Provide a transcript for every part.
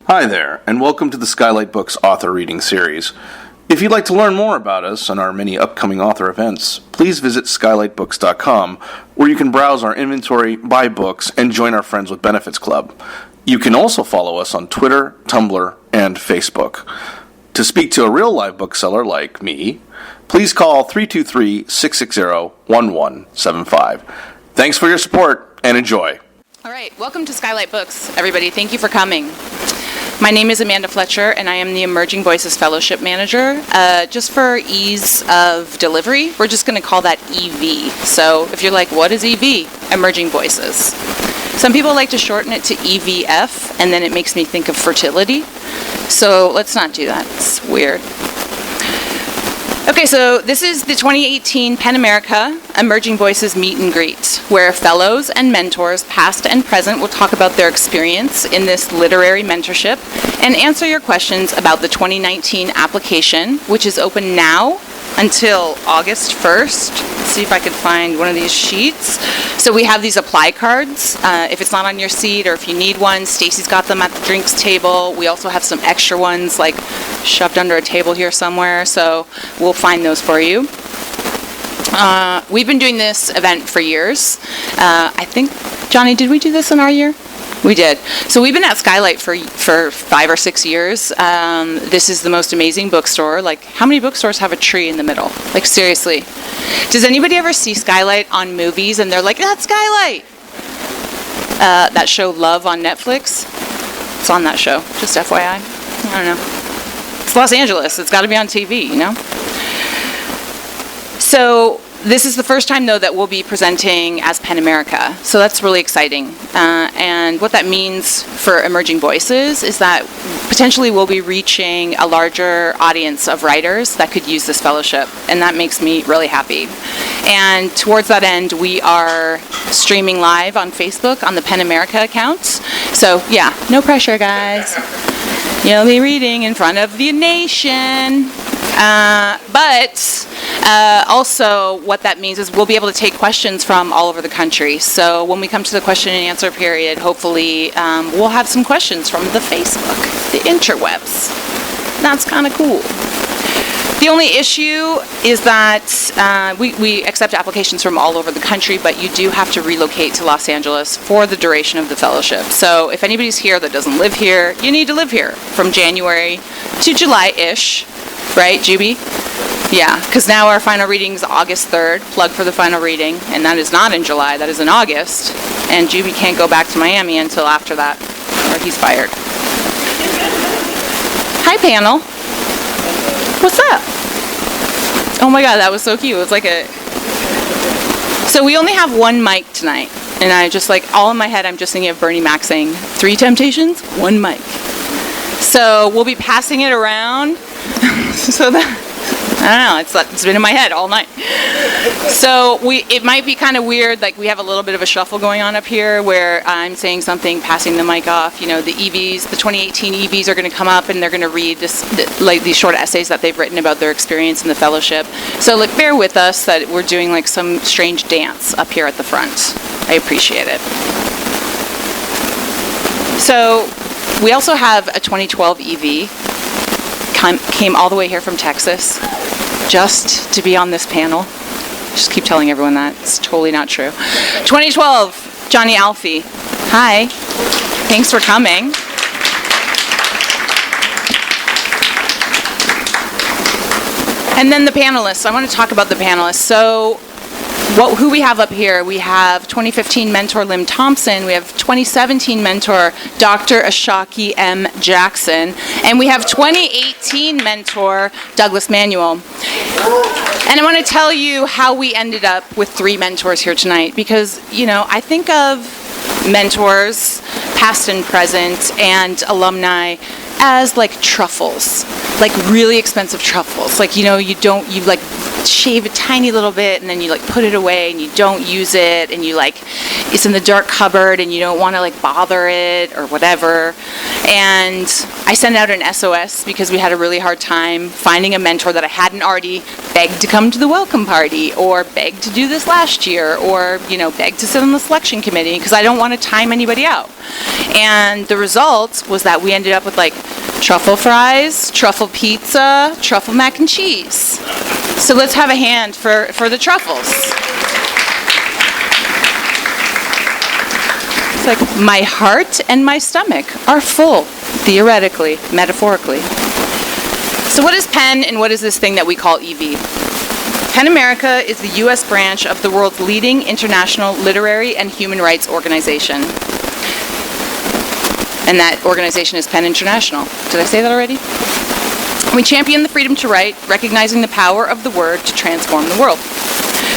Hi there, and welcome to the Skylight Books author reading series. If you'd like to learn more about us and our many upcoming author events, please visit skylightbooks.com, where you can browse our inventory, buy books, and join our Friends with Benefits Club. You can also follow us on Twitter, Tumblr, and Facebook. To speak to a real live bookseller like me, please call 323-660-1175. Thanks for your support, and enjoy. All right, welcome to Skylight Books, everybody. Thank you for coming. My name is Amanda Fletcher, and I am the Emerging Voices Fellowship Manager. Just for ease of delivery, we're just going to call that EV. So if you're like, what is EV? Emerging Voices. Some people like to shorten it to EVF, and then it makes me think of fertility. So let's not do that. It's weird. Okay, so this is the 2018 PEN America Emerging Voices Meet and Greet, where fellows and mentors, past and present, will talk about their experience in this literary mentorship and answer your questions about the 2019 application, which is open now until August 1st. Let's see if I could find one of these sheets. So we have these apply cards. If it's not on your seat or if you need one, Stacy's got them at the drinks table. We also have some extra ones like shoved under a table here somewhere, so we'll find those for you. We've been doing this event for years. I think, Johnny, did we do this in our year? We did. So we've been at Skylight for 5 or 6 years. This is the most amazing bookstore. Like, how many bookstores have a tree in the middle? Like, seriously. Does anybody ever see Skylight on movies and they're like, that's Skylight? That show Love on Netflix? It's on that show, just FYI. I don't know. It's Los Angeles. It's got to be on TV, you know? So this is the first time, though, that we'll be presenting as PEN America. So that's really exciting. And what that means for Emerging Voices is that potentially we'll be reaching a larger audience of writers that could use this fellowship. And that makes me really happy. And towards that end, we are streaming live on Facebook on the PEN America account. So, yeah, no pressure, guys. You'll be reading in front of the nation. But also what that means is we'll be able to take questions from all over the country. So when we come to the question and answer period, hopefully we'll have some questions from the Facebook, the interwebs. That's kind of cool. The only issue is that we accept applications from all over the country, but you do have to relocate to Los Angeles for the duration of the fellowship. So if anybody's here that doesn't live here, you need to live here from January to July-ish. Right, Jubi? Yeah, because now our final reading is August 3rd, plug for the final reading, and that is not in July, that is in August, and Jubi can't go back to Miami until after that, or he's fired. Hi, panel. What's up? Oh my God, that was so cute. It was like a... So we only have one mic tonight, and I just like, all in my head, I'm just thinking of Bernie Mac saying, 3 temptations, 1 mic. So we'll be passing it around. So that, I don't know, it's been in my head all night. So it might be kind of weird, like we have a little bit of a shuffle going on up here where I'm saying something, passing the mic off. You know, the EVs, the 2018 EVs are going to come up and they're going to read like these short essays that they've written about their experience in the fellowship. So like bear with us that we're doing like some strange dance up here at the front. I appreciate it. So we also have a 2012 EV. Came all the way here from Texas just to be on this panel. Just keep telling everyone that. It's totally not true. 2012, Johnny Alfie. Hi. Thanks for coming. And then the panelists. I want to talk about the panelists. So who we have up here, we have 2015 mentor Lim Thompson, we have 2017 mentor Dr. Ashaki M. Jackson, and we have 2018 mentor Douglas Manuel. And I want to tell you how we ended up with 3 mentors here tonight, because, you know, I think of mentors, past and present, and alumni as like truffles, like really expensive truffles. Like, you know, you like shave a tiny little bit and then you like put it away and you don't use it and you like, it's in the dark cupboard and you don't want to like bother it or whatever. And I sent out an SOS because we had a really hard time finding a mentor that I hadn't already begged to come to the welcome party, or begged to do this last year, or, begged to sit on the selection committee because I don't want to time anybody out. And the result was that we ended up with truffle fries, truffle pizza, truffle mac and cheese. So let's have a hand for the truffles. It's my heart and my stomach are full, theoretically, metaphorically. So what is PEN and what is this thing that we call EV? PEN America is the U.S. branch of the world's leading international literary and human rights organization. And that organization is PEN International. Did I say that already? We champion the freedom to write, recognizing the power of the word to transform the world.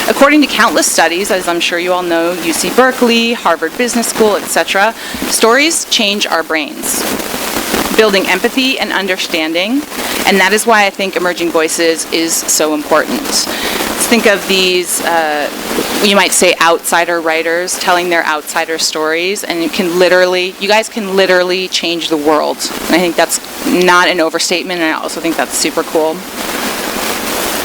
According to countless studies, as I'm sure you all know, UC Berkeley, Harvard Business School, etc., stories change our brains, building empathy and understanding, and that is why I think Emerging Voices is so important. Let's think of these, you might say, outsider writers telling their outsider stories, and you guys can literally change the world. And I think that's not an overstatement, and I also think that's super cool.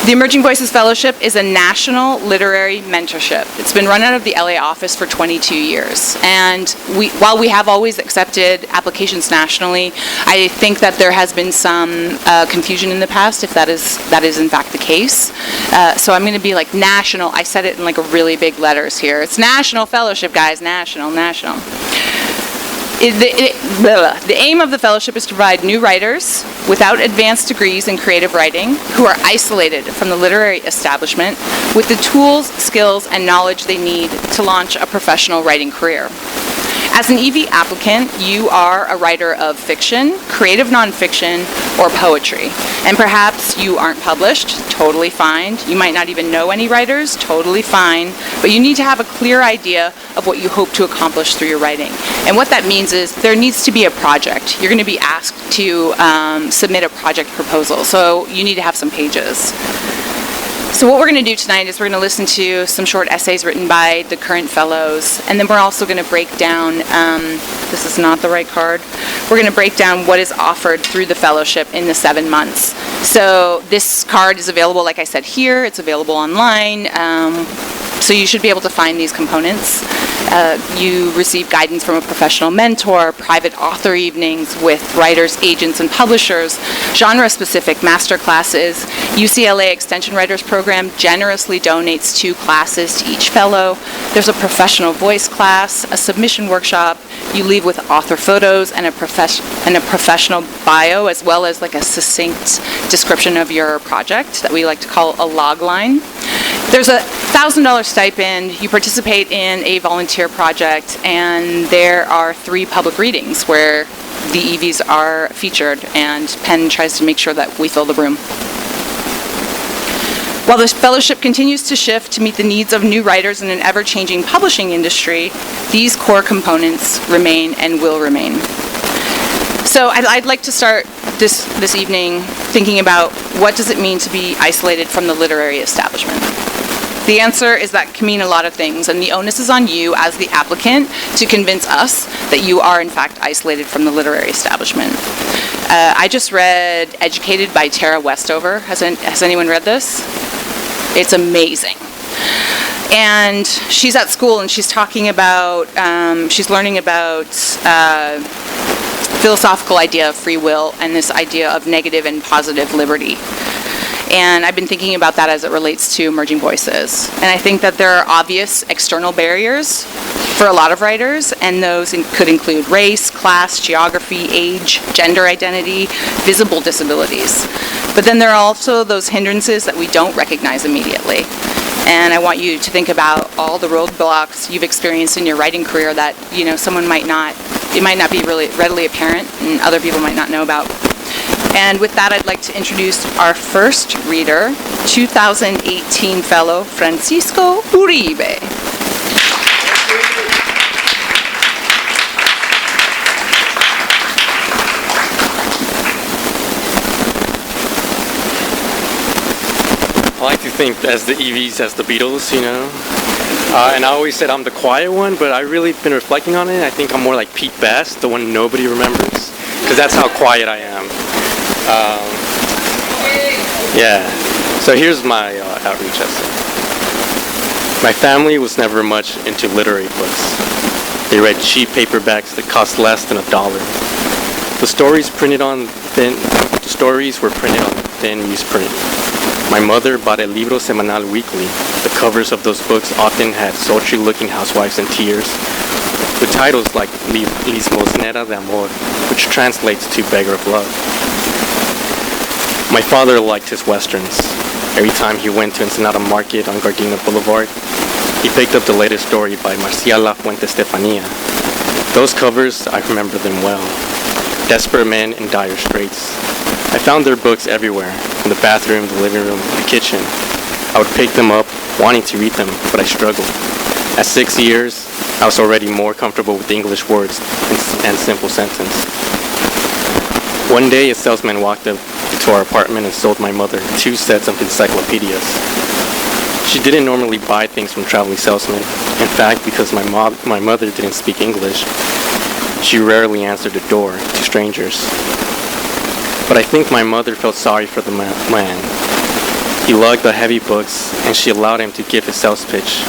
The Emerging Voices Fellowship is a national literary mentorship. It's been run out of the LA office for 22 years. And while we have always accepted applications nationally, I think that there has been some confusion in the past, if that is in fact the case. So I'm going to be national. I said it in really big letters here. It's National Fellowship, guys. National. The aim of the fellowship is to provide new writers without advanced degrees in creative writing who are isolated from the literary establishment with the tools, skills, and knowledge they need to launch a professional writing career. As an EV applicant, you are a writer of fiction, creative nonfiction, or poetry. And perhaps you aren't published, totally fine. You might not even know any writers, totally fine. But you need to have a clear idea of what you hope to accomplish through your writing. And what that means is there needs to be a project. You're going to be asked to submit a project proposal. So you need to have some pages. So what we're going to do tonight is we're going to listen to some short essays written by the current fellows, and then we're also going to break down, this is not the right card, we're going to break down what is offered through the fellowship in the 7 months. So this card is available, like I said, here. It's available online. So you should be able to find these components. You receive guidance from a professional mentor, private author evenings with writers, agents, and publishers, genre-specific master classes. UCLA Extension Writers Program generously donates 2 classes to each fellow. There's a professional voice class, a submission workshop. You leave with author photos and a professional bio, as well as a succinct description of your project that we like to call a log line. There's a $1,000 stipend. You participate in a volunteer project, and there are 3 public readings where the EVs are featured, and PEN tries to make sure that we fill the room. While this fellowship continues to shift to meet the needs of new writers in an ever-changing publishing industry, these core components remain and will remain. So I'd like to start this evening thinking about what does it mean to be isolated from the literary establishment. The answer is that can mean a lot of things, and the onus is on you as the applicant to convince us that you are in fact isolated from the literary establishment. I just read Educated by Tara Westover. Has anyone read this? It's amazing. And she's at school and she's talking about, she's learning about philosophical idea of free will and this idea of negative and positive liberty. And I've been thinking about that as it relates to emerging voices. And I think that there are obvious external barriers for a lot of writers, and those could include race, class, geography, age, gender identity, visible disabilities. But then there are also those hindrances that we don't recognize immediately. And I want you to think about all the roadblocks you've experienced in your writing career that, someone might not be really readily apparent and other people might not know about. And with that, I'd like to introduce our first reader, 2018 fellow Francisco Uribe. I like to think as the EVs as the Beatles, and I always said I'm the quiet one, but I've really been reflecting on it. I think I'm more like Pete Best, the one nobody remembers, because that's how quiet I am. Yeah. So here's my outreach essay. My family was never much into literary books. They read cheap paperbacks that cost less than $1. The stories were printed on thin newsprint. My mother bought a libro semanal weekly. The covers of those books often had sultry-looking housewives in tears, with titles like Limosnera de Amor, which translates to Beggar of Love. My father liked his westerns. Every time he went to Ensenada Market on Gardena Boulevard, he picked up the latest story by Marcial La Fuente Estefania. Those covers, I remember them well. Desperate men in dire straits. I found their books everywhere, in the bathroom, the living room, the kitchen. I would pick them up, wanting to read them, but I struggled. At 6 years, I was already more comfortable with English words and simple sentence. One day, a salesman walked up to our apartment and sold my mother 2 sets of encyclopedias. She didn't normally buy things from traveling salesmen. In fact, because my mother didn't speak English, she rarely answered the door to strangers. But I think my mother felt sorry for the man. He lugged the heavy books, and she allowed him to give his sales pitch.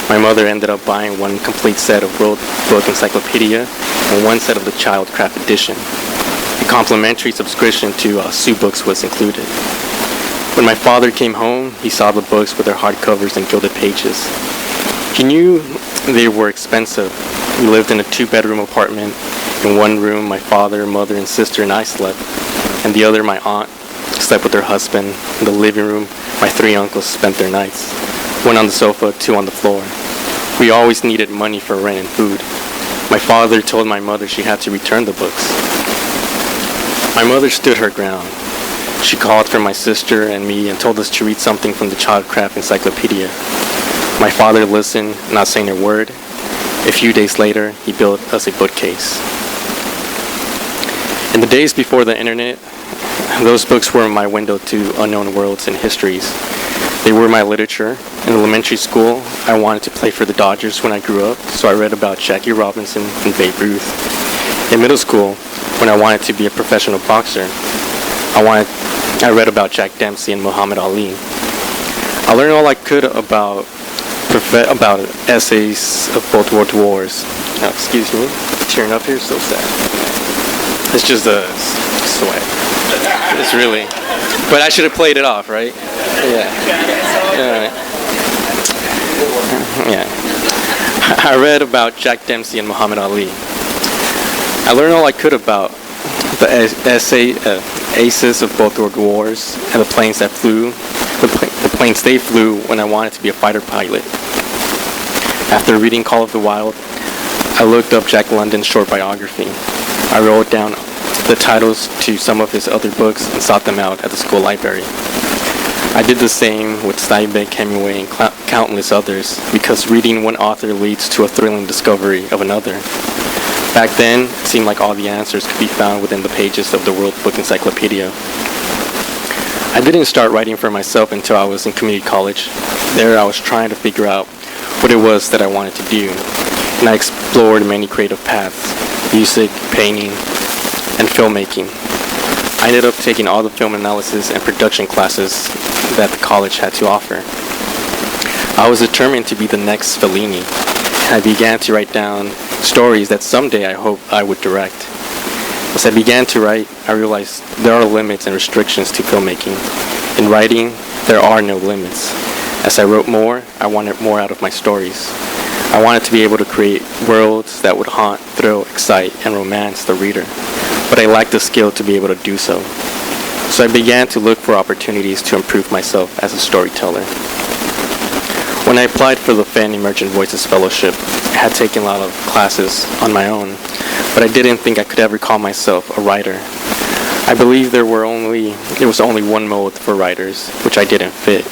My mother ended up buying 1 complete set of World Book Encyclopedia and 1 set of the Child Craft edition. A complimentary subscription to Sue Books was included. When my father came home, he saw the books with their hardcovers and gilded pages. He knew they were expensive. We lived in a 2-bedroom apartment. In one room, my father, mother, and sister and I slept. And the other, my aunt, slept with her husband. In the living room, my 3 uncles spent their nights. 1 on the sofa, 2 on the floor. We always needed money for rent and food. My father told my mother she had to return the books. My mother stood her ground. She called for my sister and me and told us to read something from the Childcraft Encyclopedia. My father listened, not saying a word. A few days later, he built us a bookcase. In the days before the internet, those books were my window to unknown worlds and histories. They were my literature. In elementary school, I wanted to play for the Dodgers when I grew up, so I read about Jackie Robinson and Babe Ruth. In middle school, when I wanted to be a professional boxer, I read about Jack Dempsey and Muhammad Ali. I learned all I could about essays of both world wars. Now, excuse me, tearing up here, so sad. It's just a sweat. It's really, but I should have played it off, right? Yeah. Yeah. I read about Jack Dempsey and Muhammad Ali. I learned all I could about the aces of both world wars and the planes they flew when I wanted to be a fighter pilot. After reading Call of the Wild, I looked up Jack London's short biography. I wrote down the titles to some of his other books and sought them out at the school library. I did the same with Steinbeck, Hemingway, and countless others, because reading one author leads to a thrilling discovery of another. Back then, it seemed like all the answers could be found within the pages of the World Book Encyclopedia. I didn't start writing for myself until I was in community college. There, I was trying to figure out what it was that I wanted to do, and I explored many creative paths: music, painting, and filmmaking. I ended up taking all the film analysis and production classes that the college had to offer. I was determined to be the next Fellini, and I began to write down stories that someday I hope I would direct. As I began to write, I realized there are limits and restrictions to filmmaking. In writing, there are no limits. As I wrote more, I wanted more out of my stories. I wanted to be able to create worlds that would haunt, thrill, excite, and romance the reader, but I lacked the skill to be able to do so. So I began to look for opportunities to improve myself as a storyteller. When I applied for the FEN Emergent Voices Fellowship, I had taken a lot of classes on my own, but I didn't think I could ever call myself a writer. I believe there was only one mode for writers, which I didn't fit.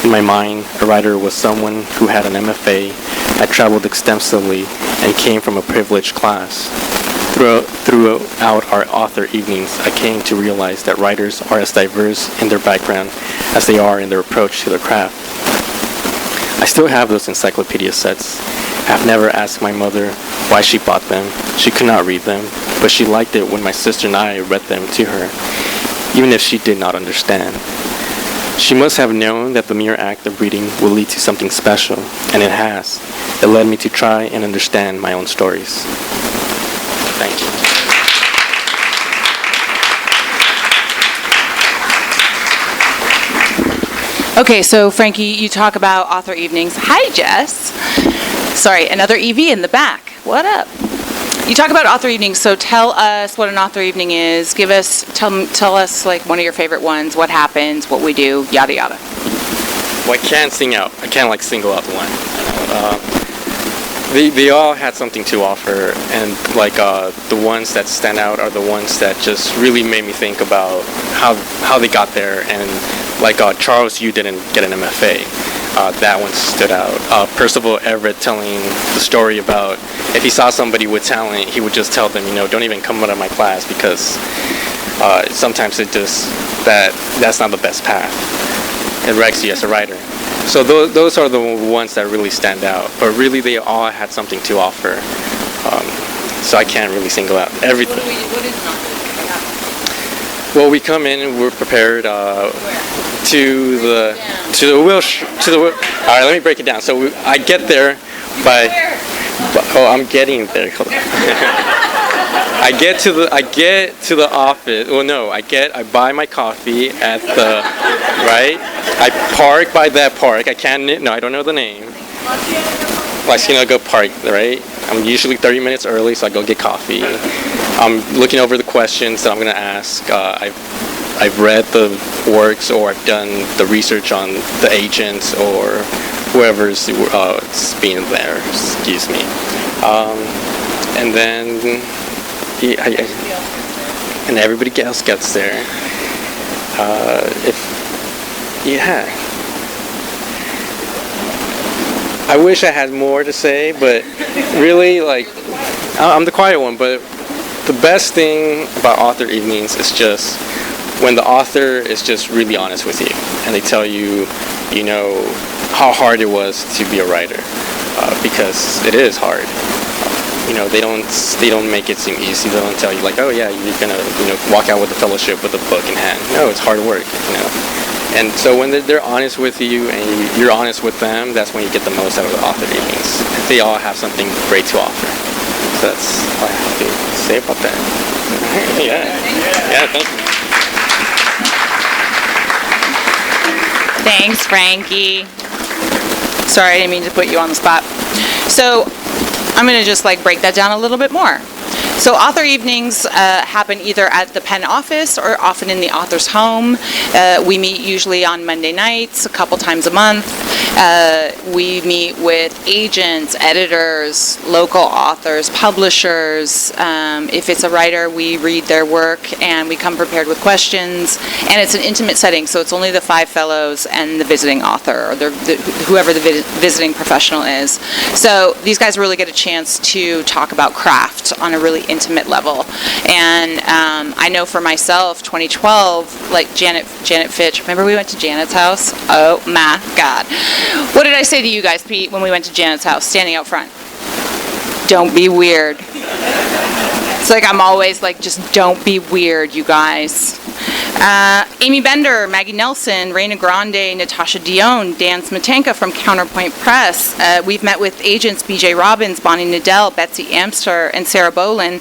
In my mind, a writer was someone who had an MFA, had traveled extensively, and came from a privileged class. Throughout our author evenings, I came to realize that writers are as diverse in their background as they are in their approach to their craft. I still have those encyclopedia sets. I've never asked my mother why she bought them. She could not read them, but she liked it when my sister and I read them to her, even if she did not understand. She must have known that the mere act of reading would lead to something special, and it has. It led me to try and understand my own stories. Thank you. Okay, so Frankie, you talk about author evenings. Hi, Jess. Sorry, another EV in the back. What up? You talk about author evenings, so tell us what an author evening is. Tell us like one of your favorite ones, what happens, what we do, yada yada. Well, I can't single out one. They all had something to offer, and the ones that stand out are the ones that just really made me think about how they got there. And Charles, you didn't get an MFA. That one stood out. Percival Everett telling the story about if he saw somebody with talent, he would just tell them, don't even come out of my class, because sometimes that's not the best path. It wrecks you as a writer. So those are the ones that really stand out. But really, they all had something to offer. So I can't really single out everything. What is not? Well, we come in and we're prepared to the wheel. All right, let me break it down. So I get there I'm getting there. Hold on. I get to the office. Well, no, I buy my coffee at the right. I park by that park. I don't know the name. Go Park, right? I'm usually 30 minutes early, so I go get coffee. I'm looking over the questions that I'm gonna ask. I've read the works, or I've done the research on the agents or whoever's being there. Excuse me. And then and everybody else gets there. I wish I had more to say, but really, I'm the quiet one. But the best thing about author evenings is just when the author is just really honest with you, and they tell you, how hard it was to be a writer, because it is hard. They don't make it seem easy. They don't tell you oh yeah, you're gonna walk out with a fellowship with a book in hand. No, it's hard work. And so when they're honest with you and you're honest with them, that's when you get the most out of the author evenings. They all have something great to offer. So that's all I have to say about that. Yeah, thank you. Thanks, Frankie. Sorry, I didn't mean to put you on the spot. So I'm going to just break that down a little bit more. So author evenings happen either at the Penn office or often in the author's home. We meet usually on Monday nights, a couple times a month. We meet with agents, editors, local authors, publishers. If it's a writer, we read their work and we come prepared with questions. And it's an intimate setting, so it's only the 5 fellows and the visiting author, or whoever the visiting professional is. So these guys really get a chance to talk about craft on a really intimate level. And I know for myself, 2012, Janet Fitch, remember we went to Janet's house? Oh my God. What did I say to you guys, Pete, when we went to Janet's house, standing out front? Don't be weird. It's I'm always just don't be weird, you guys. Amy Bender, Maggie Nelson, Raina Grande, Natasha Dion, Dan Smetanka from Counterpoint Press. We've met with agents BJ Robbins, Bonnie Nadell, Betsy Amster, and Sarah Bolin.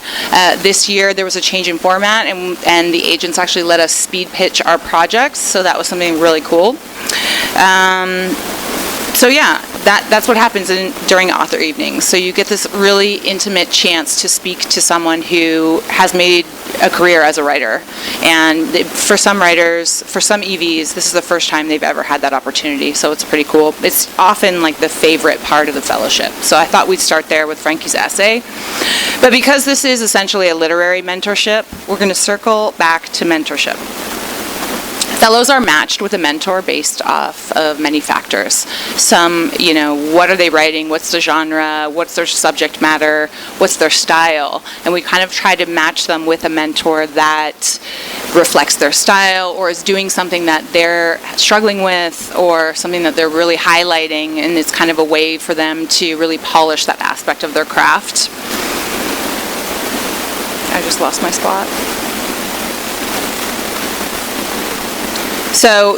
This year there was a change in format, and the agents actually let us speed pitch our projects, so that was something really cool. So yeah, that's what happens during author evenings. So you get this really intimate chance to speak to someone who has made a career as a writer. And for some writers, for some EVs, this is the first time they've ever had that opportunity. So it's pretty cool. It's often the favorite part of the fellowship. So I thought we'd start there with Frankie's essay. But because this is essentially a literary mentorship, we're going to circle back to mentorship. Fellows are matched with a mentor based off of many factors. Some, what are they writing? What's the genre? What's their subject matter? What's their style? And we kind of try to match them with a mentor that reflects their style or is doing something that they're struggling with or something that they're really highlighting, and it's kind of a way for them to really polish that aspect of their craft. I just lost my spot. So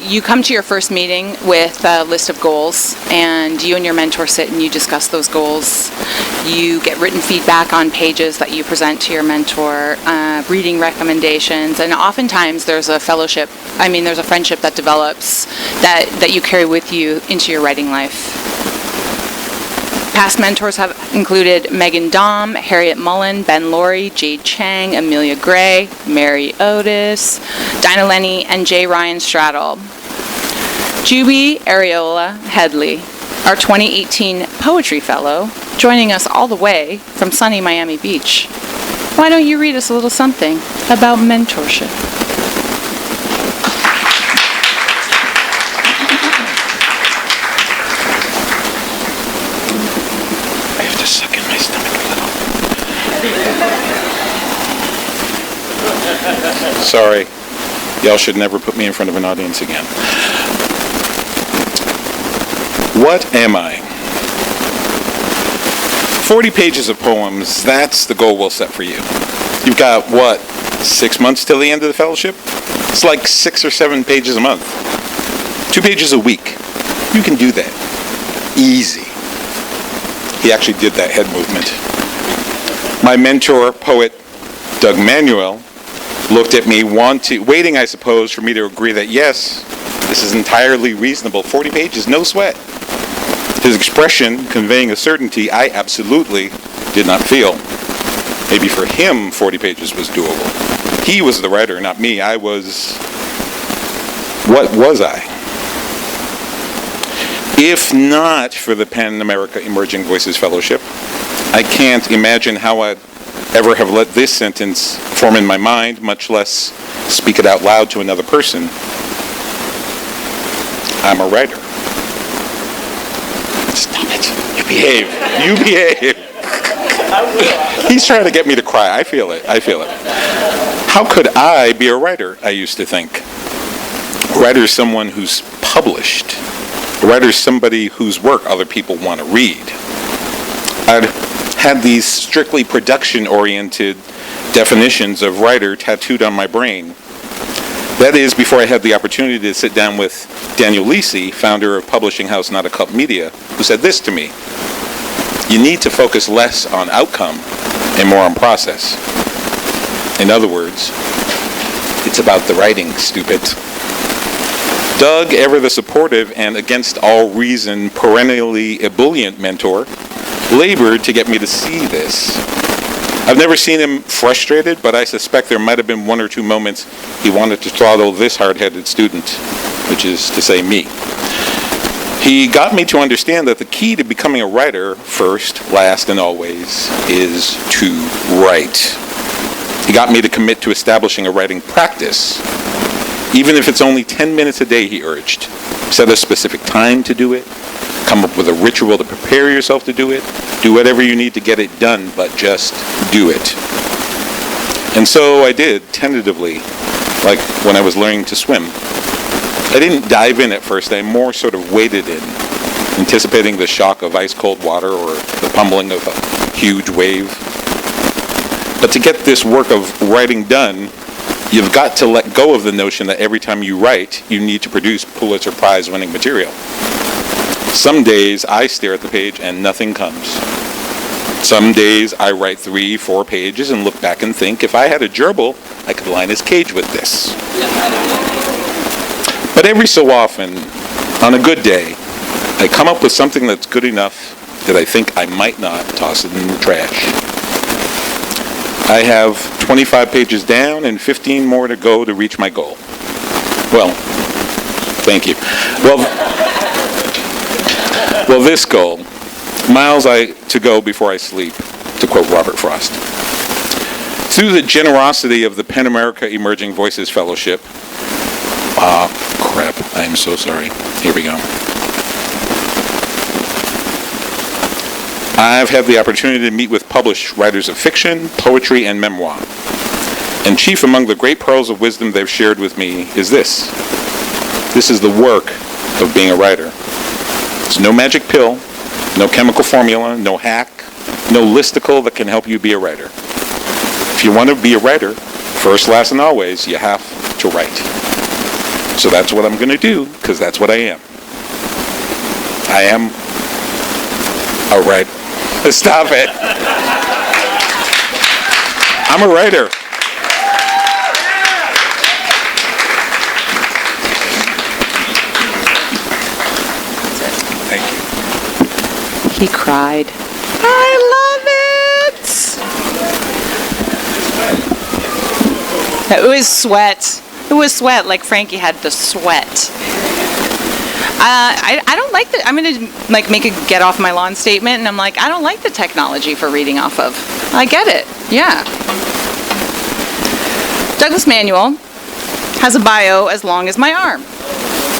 you come to your first meeting with a list of goals, and you and your mentor sit and you discuss those goals. You get written feedback on pages that you present to your mentor, reading recommendations, and oftentimes there's a friendship that develops that you carry with you into your writing life. Past mentors have included Megan Daum, Harriet Mullen, Ben Laurie, Jade Chang, Amelia Gray, Mary Otis, Dinah Lenny, and J. Ryan Straddle. Jubi Arriola-Headley, our 2018 Poetry Fellow, joining us all the way from sunny Miami Beach. Why don't you read us a little something about mentorship? Suck in my stomach a little. Sorry. Y'all should never put me in front of an audience again. What am I? 40 pages of poems, that's the goal we'll set for you. You've got, 6 months till the end of the fellowship? It's like 6 or 7 pages a month. 2 pages a week. You can do that. Easy. He actually did that head movement. My mentor, poet Doug Manuel, looked at me, waiting, I suppose, for me to agree that yes, this is entirely reasonable. 40 pages, no sweat. His expression conveying a certainty I absolutely did not feel. Maybe for him, 40 pages was doable. He was the writer, not me. What was I? If not for the PEN America Emerging Voices Fellowship, I can't imagine how I'd ever have let this sentence form in my mind, much less speak it out loud to another person. I'm a writer. Stop it. You behave. You behave. He's trying to get me to cry. I feel it. How could I be a writer, I used to think. A writer is someone who's published. A writer is somebody whose work other people want to read. I'd had these strictly production-oriented definitions of writer tattooed on my brain. That is, before I had the opportunity to sit down with Daniel Lisi, founder of publishing house Not a Cup Media, who said this to me: you need to focus less on outcome and more on process. In other words, it's about the writing, stupid. Doug, ever the supportive and against all reason perennially ebullient mentor, labored to get me to see this. I've never seen him frustrated, but I suspect there might have been 1 or 2 moments he wanted to throttle this hard-headed student, which is to say me. He got me to understand that the key to becoming a writer, first, last, and always, is to write. He got me to commit to establishing a writing practice. Even if it's only 10 minutes a day, he urged. Set a specific time to do it. Come up with a ritual to prepare yourself to do it. Do whatever you need to get it done, but just do it. And so I did, tentatively, like when I was learning to swim. I didn't dive in at first. I more sort of waded in, anticipating the shock of ice-cold water or the pummeling of a huge wave. But to get this work of writing done, you've got to let go of the notion that every time you write, you need to produce Pulitzer Prize-winning material. Some days I stare at the page and nothing comes. Some days I write 3-4 pages and look back and think, if I had a gerbil, I could line his cage with this. But every so often, on a good day, I come up with something that's good enough that I think I might not toss it in the trash. I have 25 pages down and 15 more to go to reach my goal. Well, thank you. Well, this goal, miles to go before I sleep, to quote Robert Frost. Through the generosity of the PEN America Emerging Voices Fellowship, crap, I am so sorry. Here we go. I've had the opportunity to meet with published writers of fiction, poetry, and memoir. And chief among the great pearls of wisdom they've shared with me is this. This is the work of being a writer. There's no magic pill, no chemical formula, no hack, no listicle that can help you be a writer. If you want to be a writer, first, last, and always, you have to write. So that's what I'm going to do, because that's what I am. I am a writer. Stop it. I'm a writer. Thank you. He cried. I love it. It was sweat. It was sweat, like Frankie had the sweat. I don't like the. I'm gonna make a get off my lawn statement, and I'm like, I don't like the technology for reading off of. I get it. Yeah. Douglas Manuel has a bio as long as my arm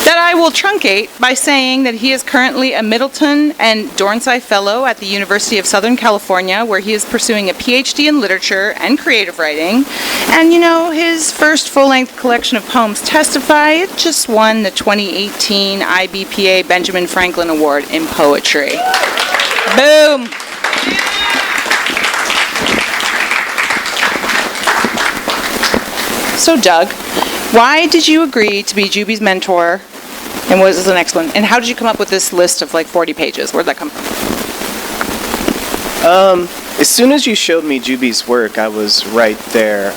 that I will truncate by saying that he is currently a Middleton and Dornsife Fellow at the University of Southern California, where he is pursuing a PhD in literature and creative writing. And his first full-length collection of poems, Testify, it just won the 2018 IBPA Benjamin Franklin Award in Poetry. Boom! So Doug, why did you agree to be Jubi's mentor? And what is the next one? And how did you come up with this list of 40 pages? Where'd that come from? As soon as you showed me Jubi's work, I was right there.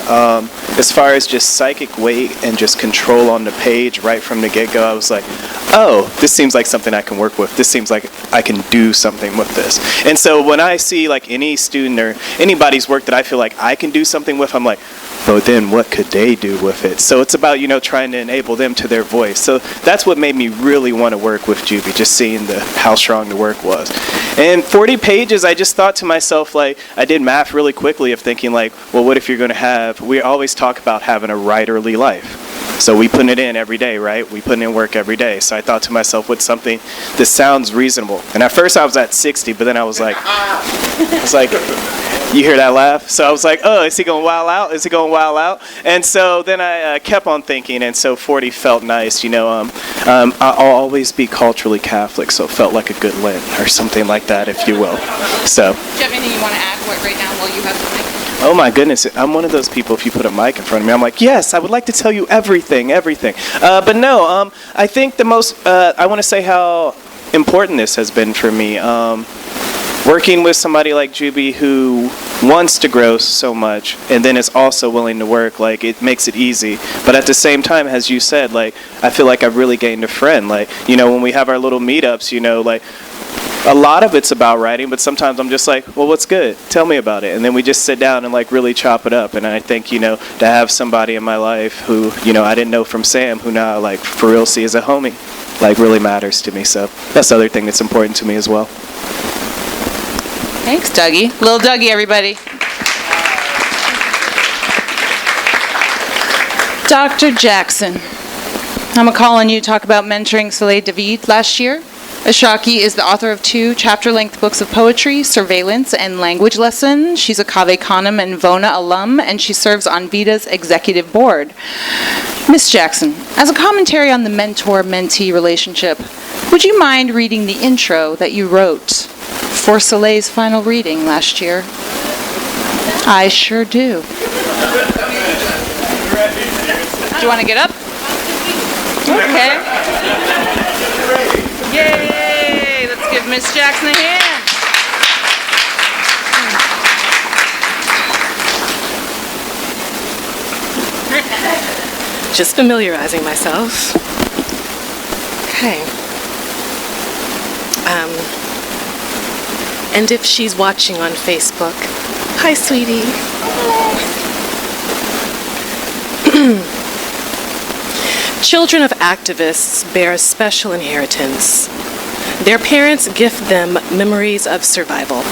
As far as just psychic weight and just control on the page right from the get-go, I was like, oh, this seems like something I can work with. This seems like I can do something with this. And so when I see any student or anybody's work that I feel like I can do something with, I'm like, but then what could they do with it? So it's about, trying to enable them to their voice. So that's what made me really want to work with Jubi, just seeing how strong the work was. And 40 pages, I just thought to myself, I did math really quickly of thinking well, what if you're going to have, we always talk about having a writerly life. So we put it in every day, right? We put in work every day. So I thought to myself, what's something that sounds reasonable? And at first I was at 60, but then I was like, you hear that laugh? So I was like, oh, is he going to wow out? Is he going to wow out? And so then I kept on thinking, and so 40 felt nice. I'll always be culturally Catholic, so it felt like a good Lent or something like that, if you will. So. Do you have anything you want to add right now while you have something? Oh my goodness, I'm one of those people, if you put a mic in front of me, I'm like, yes, I would like to tell you everything. But no, I think the most, I want to say how important this has been for me. Working with somebody like Jubi who wants to grow so much and then is also willing to work, it makes it easy. But at the same time, as you said, I feel like I've really gained a friend. When we have our little meetups, a lot of it's about writing, but sometimes I'm just like, well, what's good? Tell me about it. And then we just sit down and really chop it up. And I think, to have somebody in my life who, I didn't know from Sam, who now for real see as a homie, really matters to me. So that's the other thing that's important to me as well. Thanks, Dougie. Little Dougie, everybody. Dr. Jackson, I'm going to call on you to talk about mentoring Soleil David last year. Ashaki is the author of 2 chapter-length books of poetry, Surveillance and Language Lesson. She's a Cave Canem and Vona alum, and she serves on VIDA's executive board. Miss Jackson, as a commentary on the mentor-mentee relationship, would you mind reading the intro that you wrote for Soleil's final reading last year? I sure do. Do you want to get up? Okay. Yay! Let's give Miss Jackson a hand. Just familiarizing myself. Okay. And if she's watching on Facebook, hi, sweetie. Children of activists bear a special inheritance. Their parents gift them memories of survival.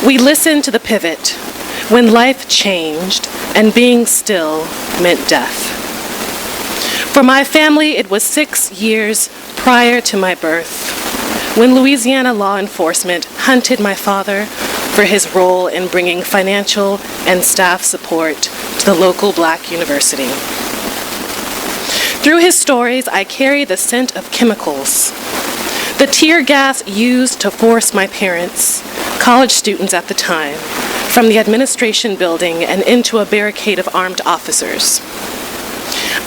We listened to the pivot when life changed and being still meant death. For my family, it was 6 years prior to my birth when Louisiana law enforcement hunted my father for his role in bringing financial and staff support to the local black university. Through his stories, I carry the scent of chemicals. The tear gas used to force my parents, college students at the time, from the administration building and into a barricade of armed officers.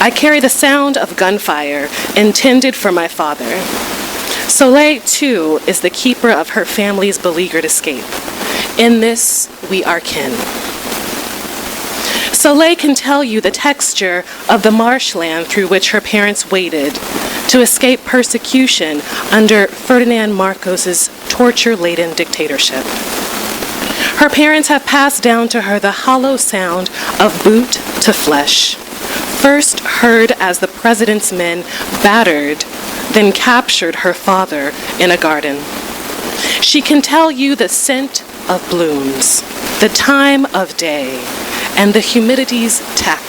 I carry the sound of gunfire intended for my father. Soleil, too, is the keeper of her family's beleaguered escape. In this, we are kin. Soleil can tell you the texture of the marshland through which her parents waded to escape persecution under Ferdinand Marcos's torture-laden dictatorship. Her parents have passed down to her the hollow sound of boot to flesh, first heard as the president's men battered, then captured her father in a garden. She can tell you the scent of blooms, the time of day, and the humidity's tack.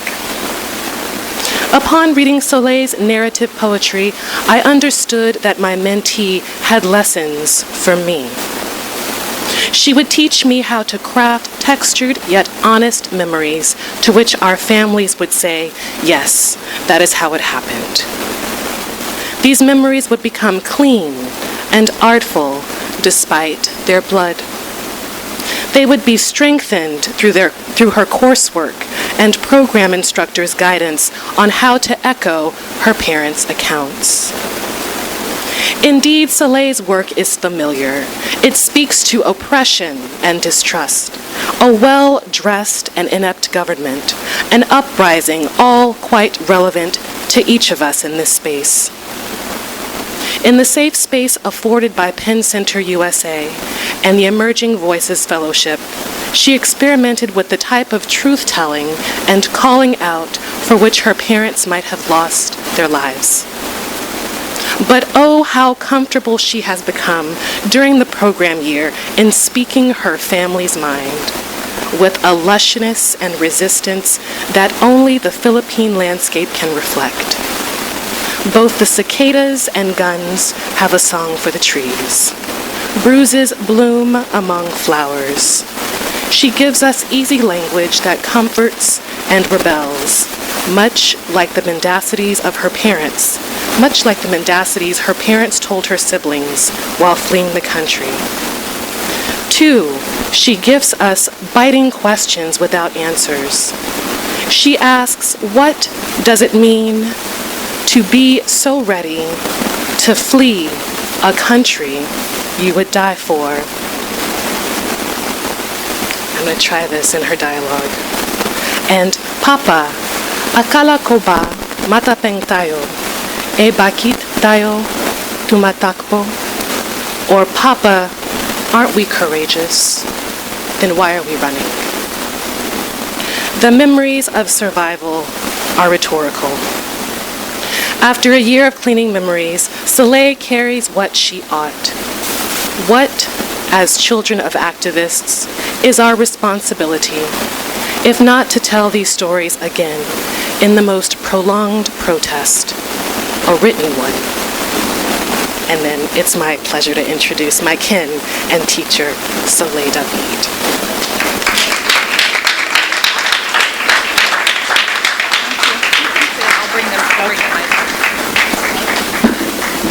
Upon reading Soleil's narrative poetry, I understood that my mentee had lessons for me. She would teach me how to craft textured yet honest memories to which our families would say, yes, that is how it happened. These memories would become clean and artful despite their blood. They would be strengthened through her coursework and program instructors' guidance on how to echo her parents' accounts. Indeed, Soleil's work is familiar. It speaks to oppression and distrust, a well-dressed and inept government, an uprising, all quite relevant to each of us in this space. In the safe space afforded by Penn Center USA and the Emerging Voices Fellowship, she experimented with the type of truth-telling and calling out for which her parents might have lost their lives. But oh, how comfortable she has become during the program year in speaking her family's mind, with a lushness and resistance that only the Philippine landscape can reflect. Both the cicadas and guns have a song for the trees. Bruises bloom among flowers. She gives us easy language that comforts and rebels, much like the mendacities of her parents, much like the mendacities her parents told her siblings while fleeing the country. 2, she gives us biting questions without answers. She asks, what does it mean to be so ready to flee a country you would die for? I'm going to try this in her dialogue. And Papa, akala ko ba matapeng tayo, e bakit tayo tumatakbo? Or Papa, aren't we courageous? Then why are we running? The memories of survival are rhetorical. After a year of cleaning memories, Soleil carries what she ought. What, as children of activists, is our responsibility, if not to tell these stories again in the most prolonged protest, a written one? And then it's my pleasure to introduce my kin and teacher, Soleil David.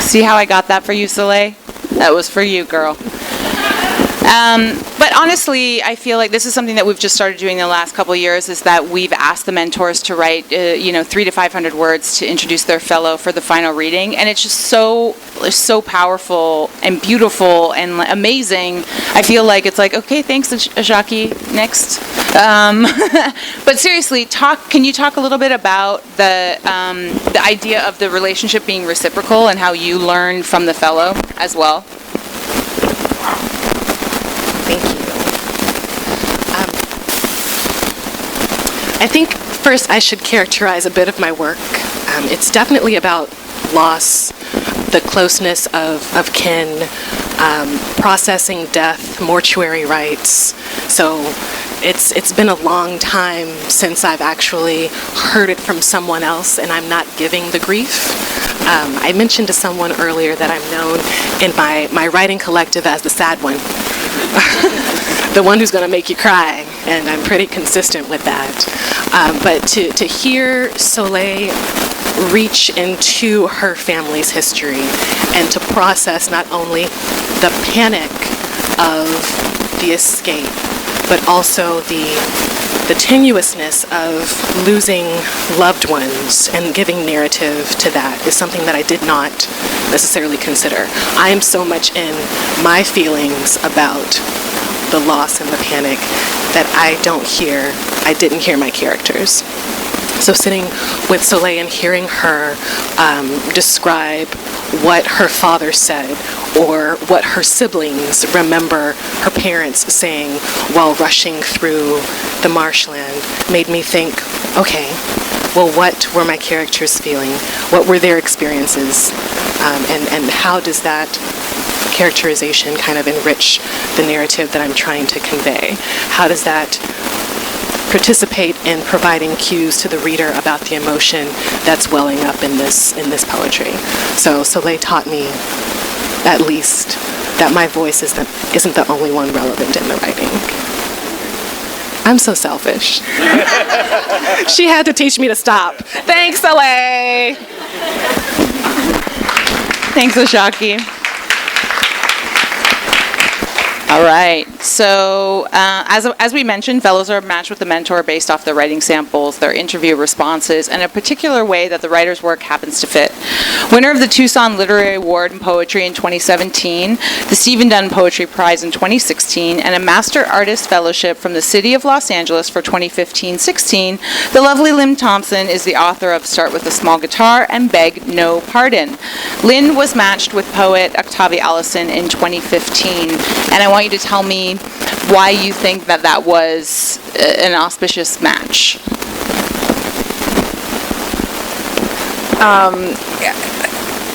See how I got that for you, Soleil? That was for you, girl. But honestly, I feel like this is something that we've just started doing in the last couple of years, is that we've asked the mentors to write, 300 to 500 words to introduce their fellow for the final reading. And it's just so powerful and beautiful and amazing. I feel like it's like, okay, thanks, Ajaki, next. But seriously, can you talk a little bit about the idea of the relationship being reciprocal and how you learned from the fellow as well? Thank you. I think first I should characterize a bit of my work. It's definitely about loss, the closeness of kin, processing death, mortuary rites. So it's been a long time since I've actually heard it from someone else and I'm not giving the grief. I mentioned to someone earlier that I'm known in my writing collective as the sad one. The one who's going to make you cry, and I'm pretty consistent with that. But to hear Soleil reach into her family's history and to process not only the panic of the escape, but also the the tenuousness of losing loved ones and giving narrative to that is something that I did not necessarily consider. I am so much in my feelings about the loss and the panic that I didn't hear my characters. So sitting with Soleil and hearing her describe what her father said or what her siblings remember her parents saying while rushing through the marshland made me think, okay, well, what were my characters feeling? What were their experiences? And how does that characterization kind of enrich the narrative that I'm trying to convey? How does that participate in providing cues to the reader about the emotion that's welling up in this poetry? So Soleil taught me, at least, that my voice isn't the only one relevant in the writing. I'm so selfish. She had to teach me to stop. Thanks, Soleil. Thanks, Ashaki. All right. So as we mentioned, fellows are matched with the mentor based off their writing samples, their interview responses, and a particular way that the writer's work happens to fit. Winner of the Tucson Literary Award in Poetry in 2017, the Stephen Dunn Poetry Prize in 2016, and a Master Artist Fellowship from the City of Los Angeles for 2015-16, the lovely Lynn Thompson is the author of Start With a Small Guitar and Beg No Pardon. Lynn was matched with poet Octavie Allison in 2015, and I want you to tell me why you think that was an auspicious match.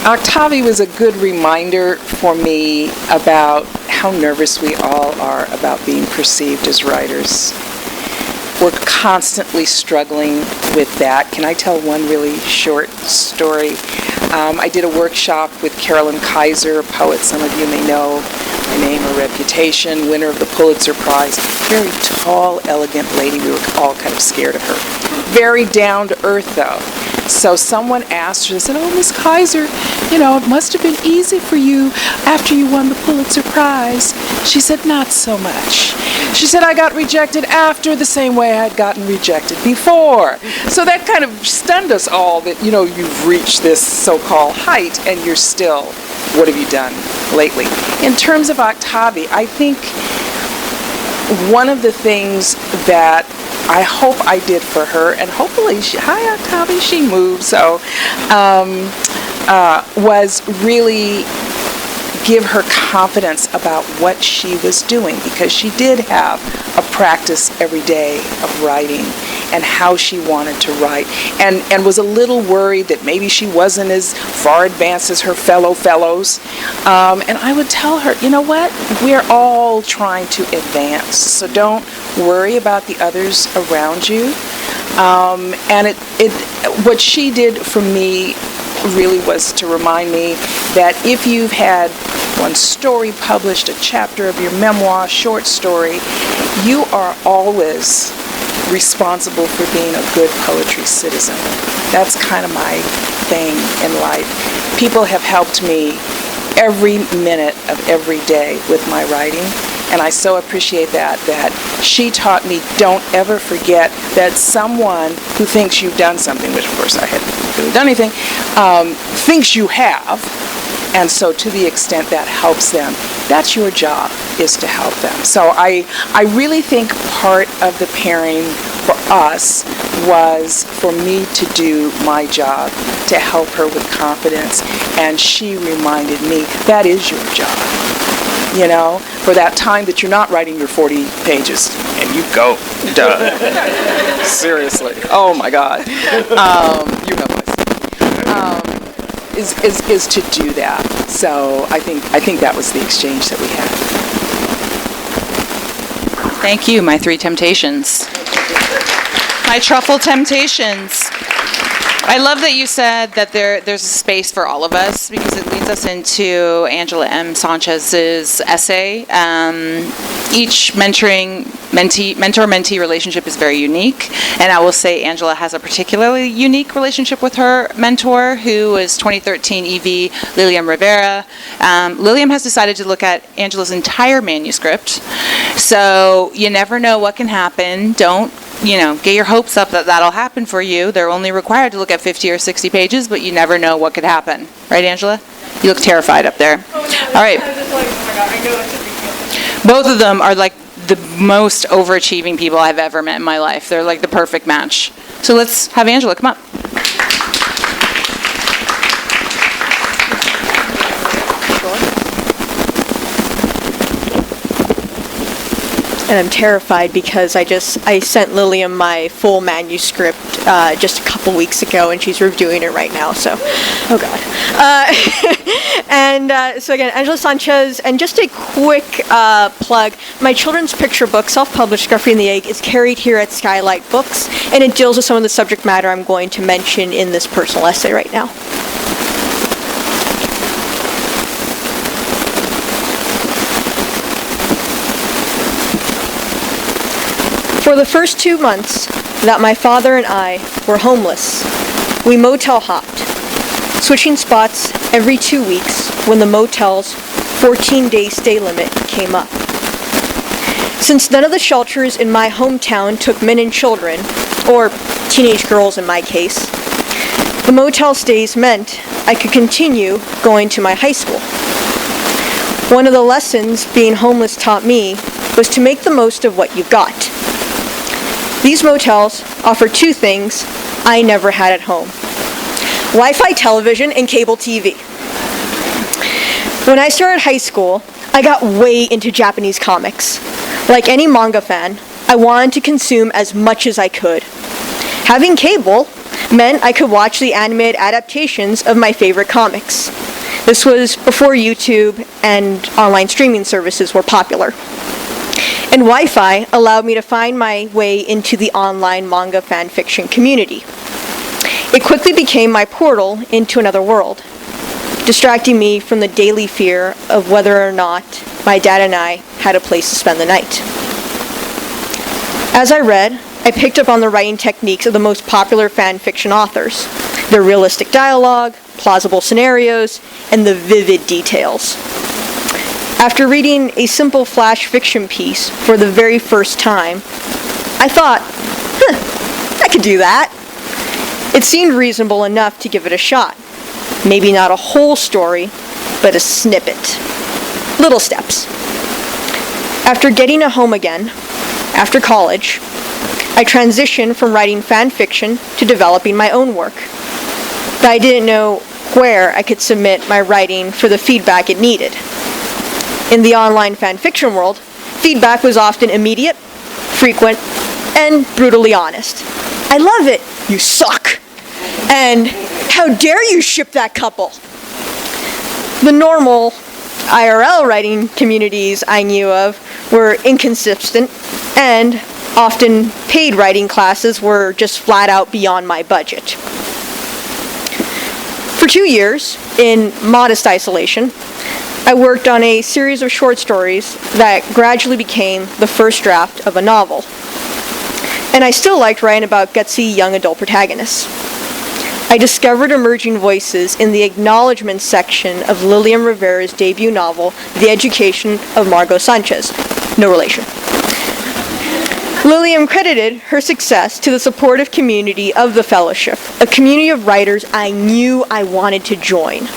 Octavie was a good reminder for me about how nervous we all are about being perceived as writers. We're constantly struggling with that. Can I tell one really short story? I did a workshop with Carolyn Kaiser, a poet some of you may know, by name or reputation, winner of the Pulitzer Prize. Very tall, elegant lady. We were all kind of scared of her. Very down to earth, though. So someone asked her, they said, "Oh, Miss Kaiser, it must have been easy for you after you won the Pulitzer Prize." She said, "Not so much." She said, "I got rejected after the same way I had gotten rejected before." So that kind of stunned us all that, you've reached this so-called height and you're still, what have you done lately? In terms of Octavie, I think one of the things that I hope I did for her, and hopefully, hi Octavie, she moved, so, was really give her confidence about what she was doing, because she did have a practice every day of writing and how she wanted to write, and was a little worried that maybe she wasn't as far advanced as her fellows. And I would tell her, you know what? We're all trying to advance, so don't worry about the others around you. And what she did for me really was to remind me that if you've had one story published, a chapter of your memoir, short story, you are always responsible for being a good poetry citizen. That's kind of my thing in life. People have helped me every minute of every day with my writing, and I so appreciate that she taught me, don't ever forget that someone who thinks you've done something, which of course I hadn't really done anything, thinks you have, and so to the extent that helps them, that's your job, is to help them. So I really think part of the pairing for us was for me to do my job, to help her with confidence, and she reminded me, that is your job. For that time that you're not writing your 40 pages, and you go, duh. Seriously. Oh my God. You know what I said. Is to do that. So I think that was the exchange that we had. Thank you, my three temptations. My truffle temptations. I love that you said that there's a space for all of us, because it leads us into Angela M. Sanchez's essay. Each mentor-mentee relationship is very unique, and I will say Angela has a particularly unique relationship with her mentor, who is 2013 EV Liliam Rivera. Liliam has decided to look at Angela's entire manuscript, so you never know what can happen. Don't get your hopes up that that'll happen for you. They're only required to look at 50 or 60 pages, but you never know what could happen. Right, Angela? You look terrified up there. All right. Both of them are like the most overachieving people I've ever met in my life. They're like the perfect match. So let's have Angela come up. And I'm terrified because I sent Lilium my full manuscript just a couple weeks ago, and she's reviewing it right now. So, oh god. So again, Angela Sanchez, and just a quick plug: my children's picture book, self-published, Guthrie and the Egg, is carried here at Skylight Books, and it deals with some of the subject matter I'm going to mention in this personal essay right now. For the first 2 months that my father and I were homeless, we motel hopped, switching spots every 2 weeks when the motel's 14-day stay limit came up. Since none of the shelters in my hometown took men and children, or teenage girls in my case, the motel stays meant I could continue going to my high school. One of the lessons being homeless taught me was to make the most of what you've got. These motels offer two things I never had at home: Wi-Fi television and cable TV. When I started high school, I got way into Japanese comics. Like any manga fan, I wanted to consume as much as I could. Having cable meant I could watch the animated adaptations of my favorite comics. This was before YouTube and online streaming services were popular. And Wi-Fi allowed me to find my way into the online manga fan fiction community. It quickly became my portal into another world, distracting me from the daily fear of whether or not my dad and I had a place to spend the night. As I read, I picked up on the writing techniques of the most popular fan fiction authors, their realistic dialogue, plausible scenarios, and the vivid details. After reading a simple flash fiction piece for the very first time, I thought, I could do that. It seemed reasonable enough to give it a shot. Maybe not a whole story, but a snippet. Little steps. After getting a home again, after college, I transitioned from writing fan fiction to developing my own work. But I didn't know where I could submit my writing for the feedback it needed. In the online fan fiction world, feedback was often immediate, frequent, and brutally honest. I love it. You suck. And how dare you ship that couple? The normal IRL writing communities I knew of were inconsistent, and often paid writing classes were just flat out beyond my budget. For 2 years, in modest isolation, I worked on a series of short stories that gradually became the first draft of a novel. And I still liked writing about gutsy young adult protagonists. I discovered emerging voices in the acknowledgement section of Lilium Rivera's debut novel, The Education of Margot Sanchez. No relation. Lilium credited her success to the supportive community of the Fellowship, a community of writers I knew I wanted to join.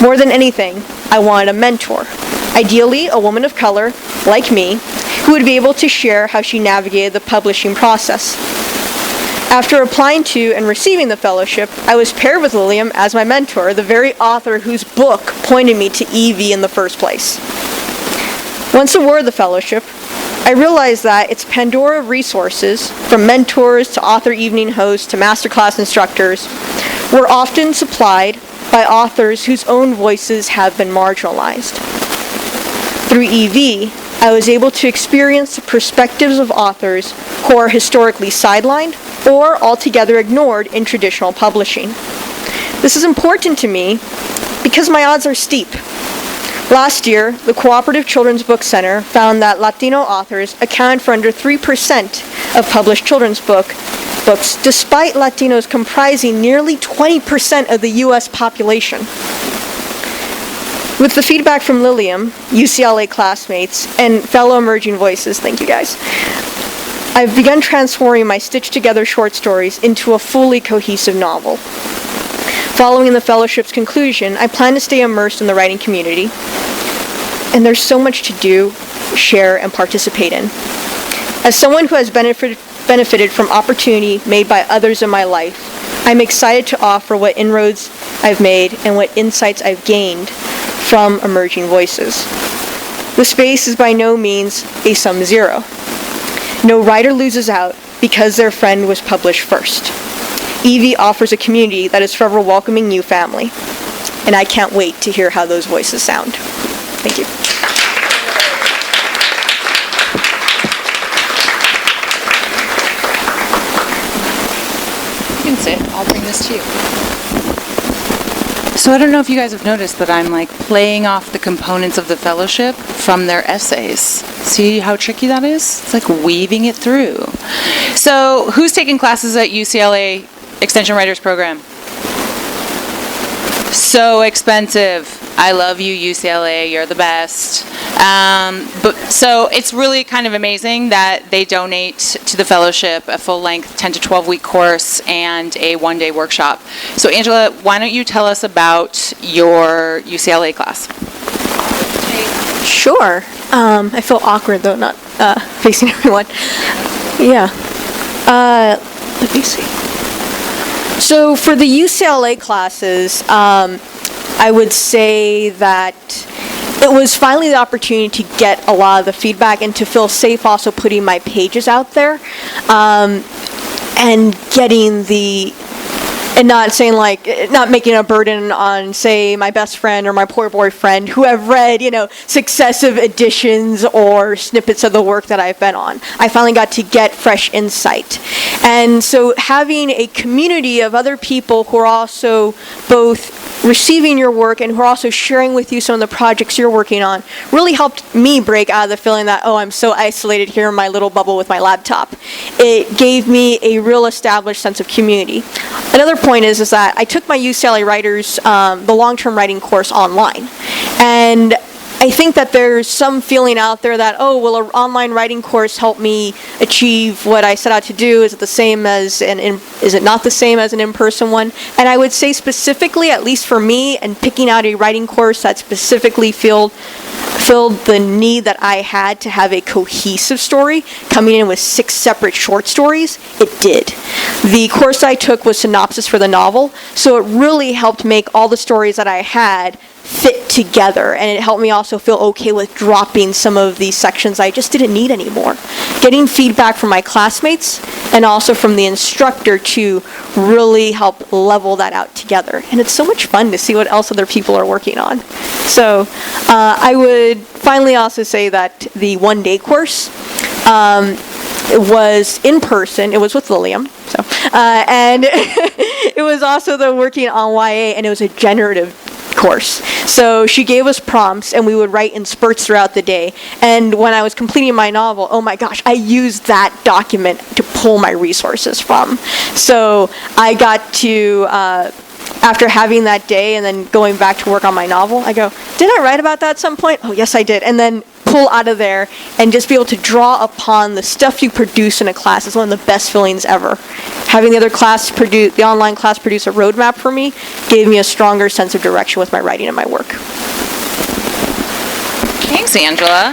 More than anything, I wanted a mentor, ideally a woman of color, like me, who would be able to share how she navigated the publishing process. After applying to and receiving the fellowship, I was paired with Lilium as my mentor, the very author whose book pointed me to EV in the first place. Once awarded the fellowship, I realized that its Pandora of resources, from mentors to author evening hosts to masterclass instructors, were often supplied by authors whose own voices have been marginalized. Through EV, I was able to experience the perspectives of authors who are historically sidelined or altogether ignored in traditional publishing. This is important to me because my odds are steep. Last year, the Cooperative Children's Book Center found that Latino authors account for under 3% of published children's books, despite Latinos comprising nearly 20% of the U.S. population. With the feedback from Lilium, UCLA classmates, and fellow emerging voices, thank you guys, I've begun transforming my stitched-together short stories into a fully cohesive novel. Following the fellowship's conclusion, I plan to stay immersed in the writing community, and there's so much to do, share, and participate in. As someone who has benefited from opportunity made by others in my life, I'm excited to offer what inroads I've made and what insights I've gained from emerging voices. The space is by no means a sum zero. No writer loses out because their friend was published first. Evie offers a community that is forever welcoming new family, and I can't wait to hear how those voices sound. Thank you. You can sit. I'll bring this to you. So I don't know if you guys have noticed, but I'm like playing off the components of the fellowship from their essays. See how tricky that is? It's like weaving it through. So who's taking classes at UCLA Extension Writers Program? So expensive. I love you, UCLA. You're the best. So it's really kind of amazing that they donate to the fellowship a full-length 10 to 12-week course and a one-day workshop. So Angela, why don't you tell us about your UCLA class? Sure. I feel awkward, though, not facing everyone. Yeah. Let me see. So for the UCLA classes, I would say that it was finally the opportunity to get a lot of the feedback and to feel safe also putting my pages out there, and getting and not saying not making a burden on, say, my best friend or my poor boyfriend who have read, successive editions or snippets of the work that I've been on. I finally got to get fresh insight. And so having a community of other people who are also both receiving your work and who are also sharing with you some of the projects you're working on really helped me break out of the feeling that, I'm so isolated here in my little bubble with my laptop. It gave me a real established sense of community. Another point is that I took my UCLA Writers, the long-term writing course online. And I think that there's some feeling out there that, will an online writing course help me achieve what I set out to do? Is it not the same as an in-person one? And I would say specifically, at least for me, and picking out a writing course that specifically filled the need that I had to have a cohesive story, coming in with 6 separate short stories, it did. The course I took was synopsis for the novel, so it really helped make all the stories that I had fit together, and it helped me also feel okay with dropping some of these sections I just didn't need anymore. Getting feedback from my classmates and also from the instructor to really help level that out together. And it's so much fun to see what else other people are working on. So I would finally also say that the one-day course, it was in person. It was with Lilium, and it was also the working on YA, and it was a generative course. So she gave us prompts and we would write in spurts throughout the day. And when I was completing my novel, oh my gosh, I used that document to pull my resources from. So I got to, after having that day and then going back to work on my novel, I go, did I write about that at some point? Oh, yes, I did. And then pull out of there and just be able to draw upon the stuff you produce in a class is one of the best feelings ever. Having the online class produce a roadmap for me gave me a stronger sense of direction with my writing and my work. Thanks, Angela.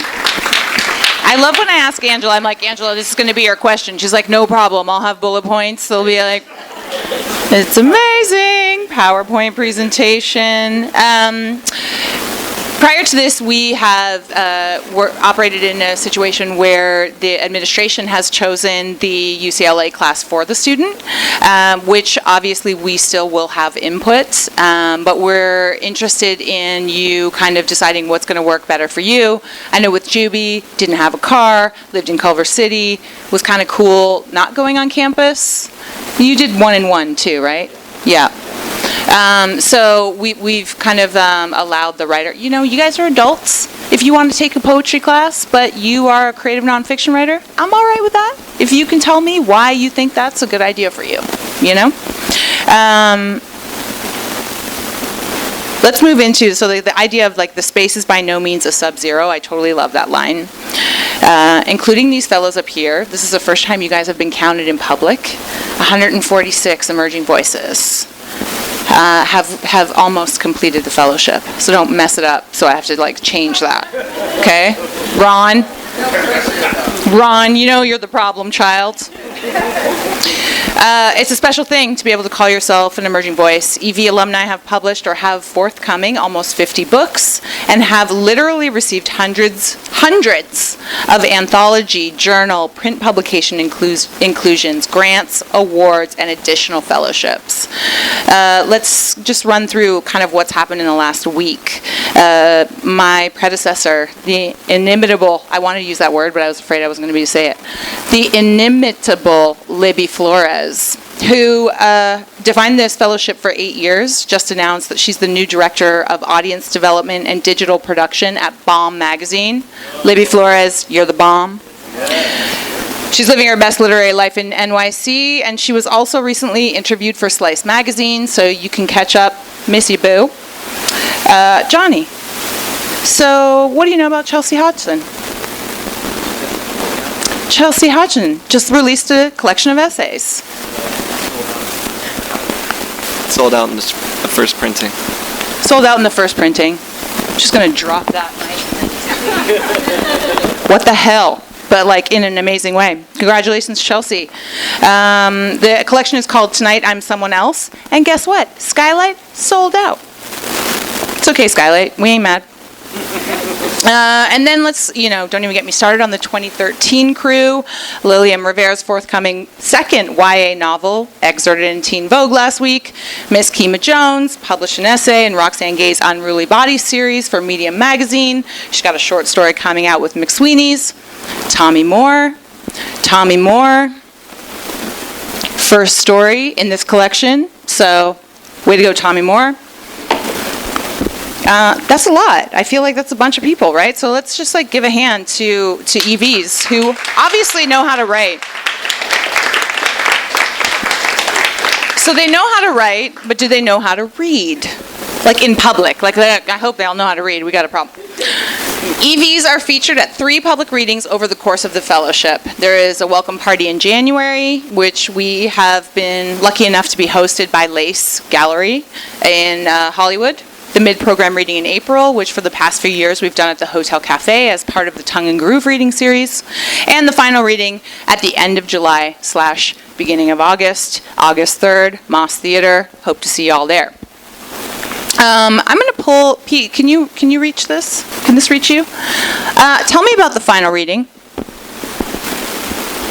I love when I ask Angela, I'm like, Angela, this is going to be your question. She's like, no problem. I'll have bullet points. They'll be like, it's amazing. PowerPoint presentation. Prior to this, we have operated in a situation where the administration has chosen the UCLA class for the student, which obviously we still will have input, but we're interested in you kind of deciding what's going to work better for you. I know with Jubi, didn't have a car, lived in Culver City, was kind of cool not going on campus. You did 1-in-1 too, right? Yeah. So we've kind of allowed the writer, you guys are adults. If you want to take a poetry class, but you are a creative nonfiction writer, I'm all right with that. If you can tell me why you think that's a good idea for you, Let's move into, the idea of the space is by no means a sub-zero. I totally love that line. including these fellows up here. This is the first time you guys have been counted in public. 146 emerging voices have almost completed the fellowship. So don't mess it up. So I have to change that. Okay, Ron, you know you're the problem child. It's a special thing to be able to call yourself an emerging voice. EV alumni have published or have forthcoming almost 50 books and have literally received hundreds of anthology, journal, print publication inclusions, grants, awards, and additional fellowships. Let's just run through kind of what's happened in the last week. My predecessor, the inimitable, I wanted to use that word, but I was afraid I wasn't going to be able to say it, the inimitable Libby Flores, who defined this fellowship for 8 years, just announced that she's the new director of audience development and digital production at Bomb Magazine. Libby Flores, you're the bomb. She's living her best literary life in NYC, and she was also recently interviewed for Slice Magazine, so you can catch up. Miss you, boo. Johnny, so what do you know about Chelsea Hodgson? Chelsea Hodgson just released a collection of essays. Sold out in the first printing. Sold out in the first printing. I'm just going to drop that mic. What the hell? But in an amazing way. Congratulations, Chelsea. The collection is called Tonight I'm Someone Else. And guess what? Skylight sold out. It's okay, Skylight. We ain't mad. And then don't even get me started on the 2013 crew. Lillian Rivera's forthcoming second YA novel, excerpted in Teen Vogue last week. Miss Kima Jones published an essay in Roxane Gay's Unruly Bodies series for Medium Magazine. She's got a short story coming out with McSweeney's. Tommy Moore, first story in this collection. So, way to go, Tommy Moore. That's a lot. I feel like that's a bunch of people, right? So let's just give a hand to EVs who obviously know how to write. So they know how to write, but do they know how to read? In public. I hope they all know how to read. We got a problem. EVs are featured at 3 public readings over the course of the fellowship. There is a welcome party in January, which we have been lucky enough to be hosted by Lace Gallery in Hollywood. The mid-program reading in April, which for the past few years we've done at the Hotel Cafe as part of the Tongue and Groove reading series. And the final reading at the end of July / beginning of August, August 3rd, Moss Theater. Hope to see you all there. I'm going to pull, Pete, can you reach this? Can this reach you? Tell me about the final reading.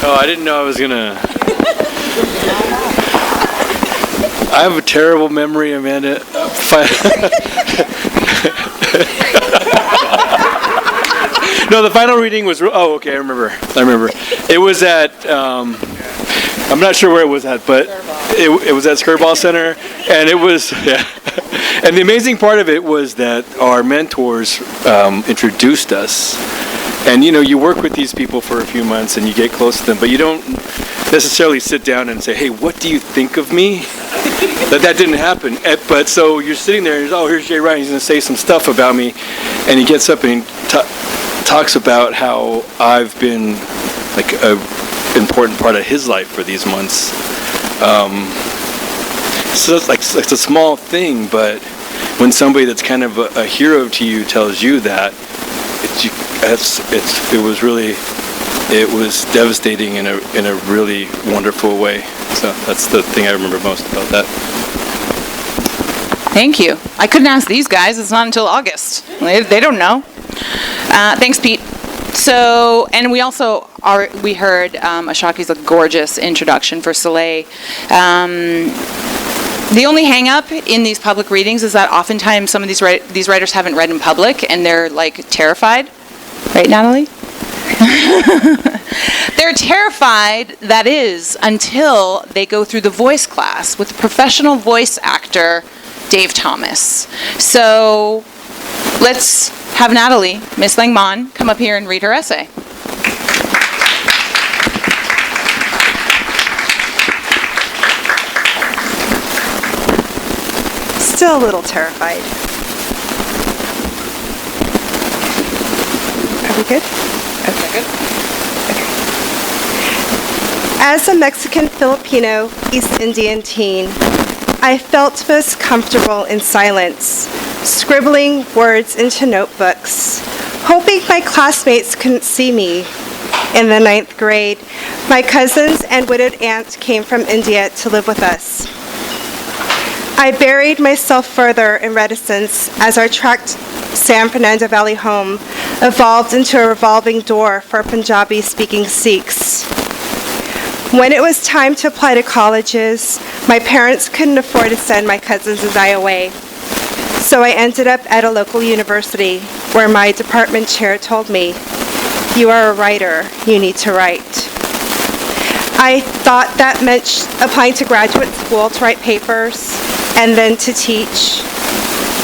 Oh, I didn't know I was going to... I have a terrible memory, Amanda. No, the final reading was... Oh, okay, I remember. It was at... I'm not sure where it was at, but it was at Skirball Center, and it was... Yeah. And the amazing part of it was that our mentors introduced us. And, you work with these people for a few months, and you get close to them, but you don't necessarily sit down and say, hey, what do you think of me? That didn't happen. But so you're sitting there, and here's Jay Ryan, he's going to say some stuff about me, and he gets up and talks about how I've been a important part of his life for these months. So it's a small thing, but when somebody that's kind of a hero to you tells you that, it was devastating in a really wonderful way. So that's the thing I remember most about that. Thank you. I couldn't ask these guys. It's not until August. They don't know. Thanks, Pete. So, and we heard Ashaki's gorgeous introduction for Soleil. The only hang-up in these public readings is that oftentimes some of these writers haven't read in public, and they're terrified. Right, Natalie? They're terrified, that is, until they go through the voice class with professional voice actor Dave Thomas. So let's have Natalie Mislang Mann come up here and read her essay. Still a little terrified. Are we good? Okay. As a Mexican-Filipino East Indian teen, I felt most comfortable in silence, scribbling words into notebooks, hoping my classmates couldn't see me. In the 9th grade, my cousins and widowed aunt came from India to live with us. I buried myself further in reticence as our tract San Fernando Valley home evolved into a revolving door for Punjabi-speaking Sikhs. When it was time to apply to colleges, my parents couldn't afford to send my cousins and I away. So I ended up at a local university where my department chair told me, "You are a writer, you need to write." I thought that meant applying to graduate school to write papers and then to teach.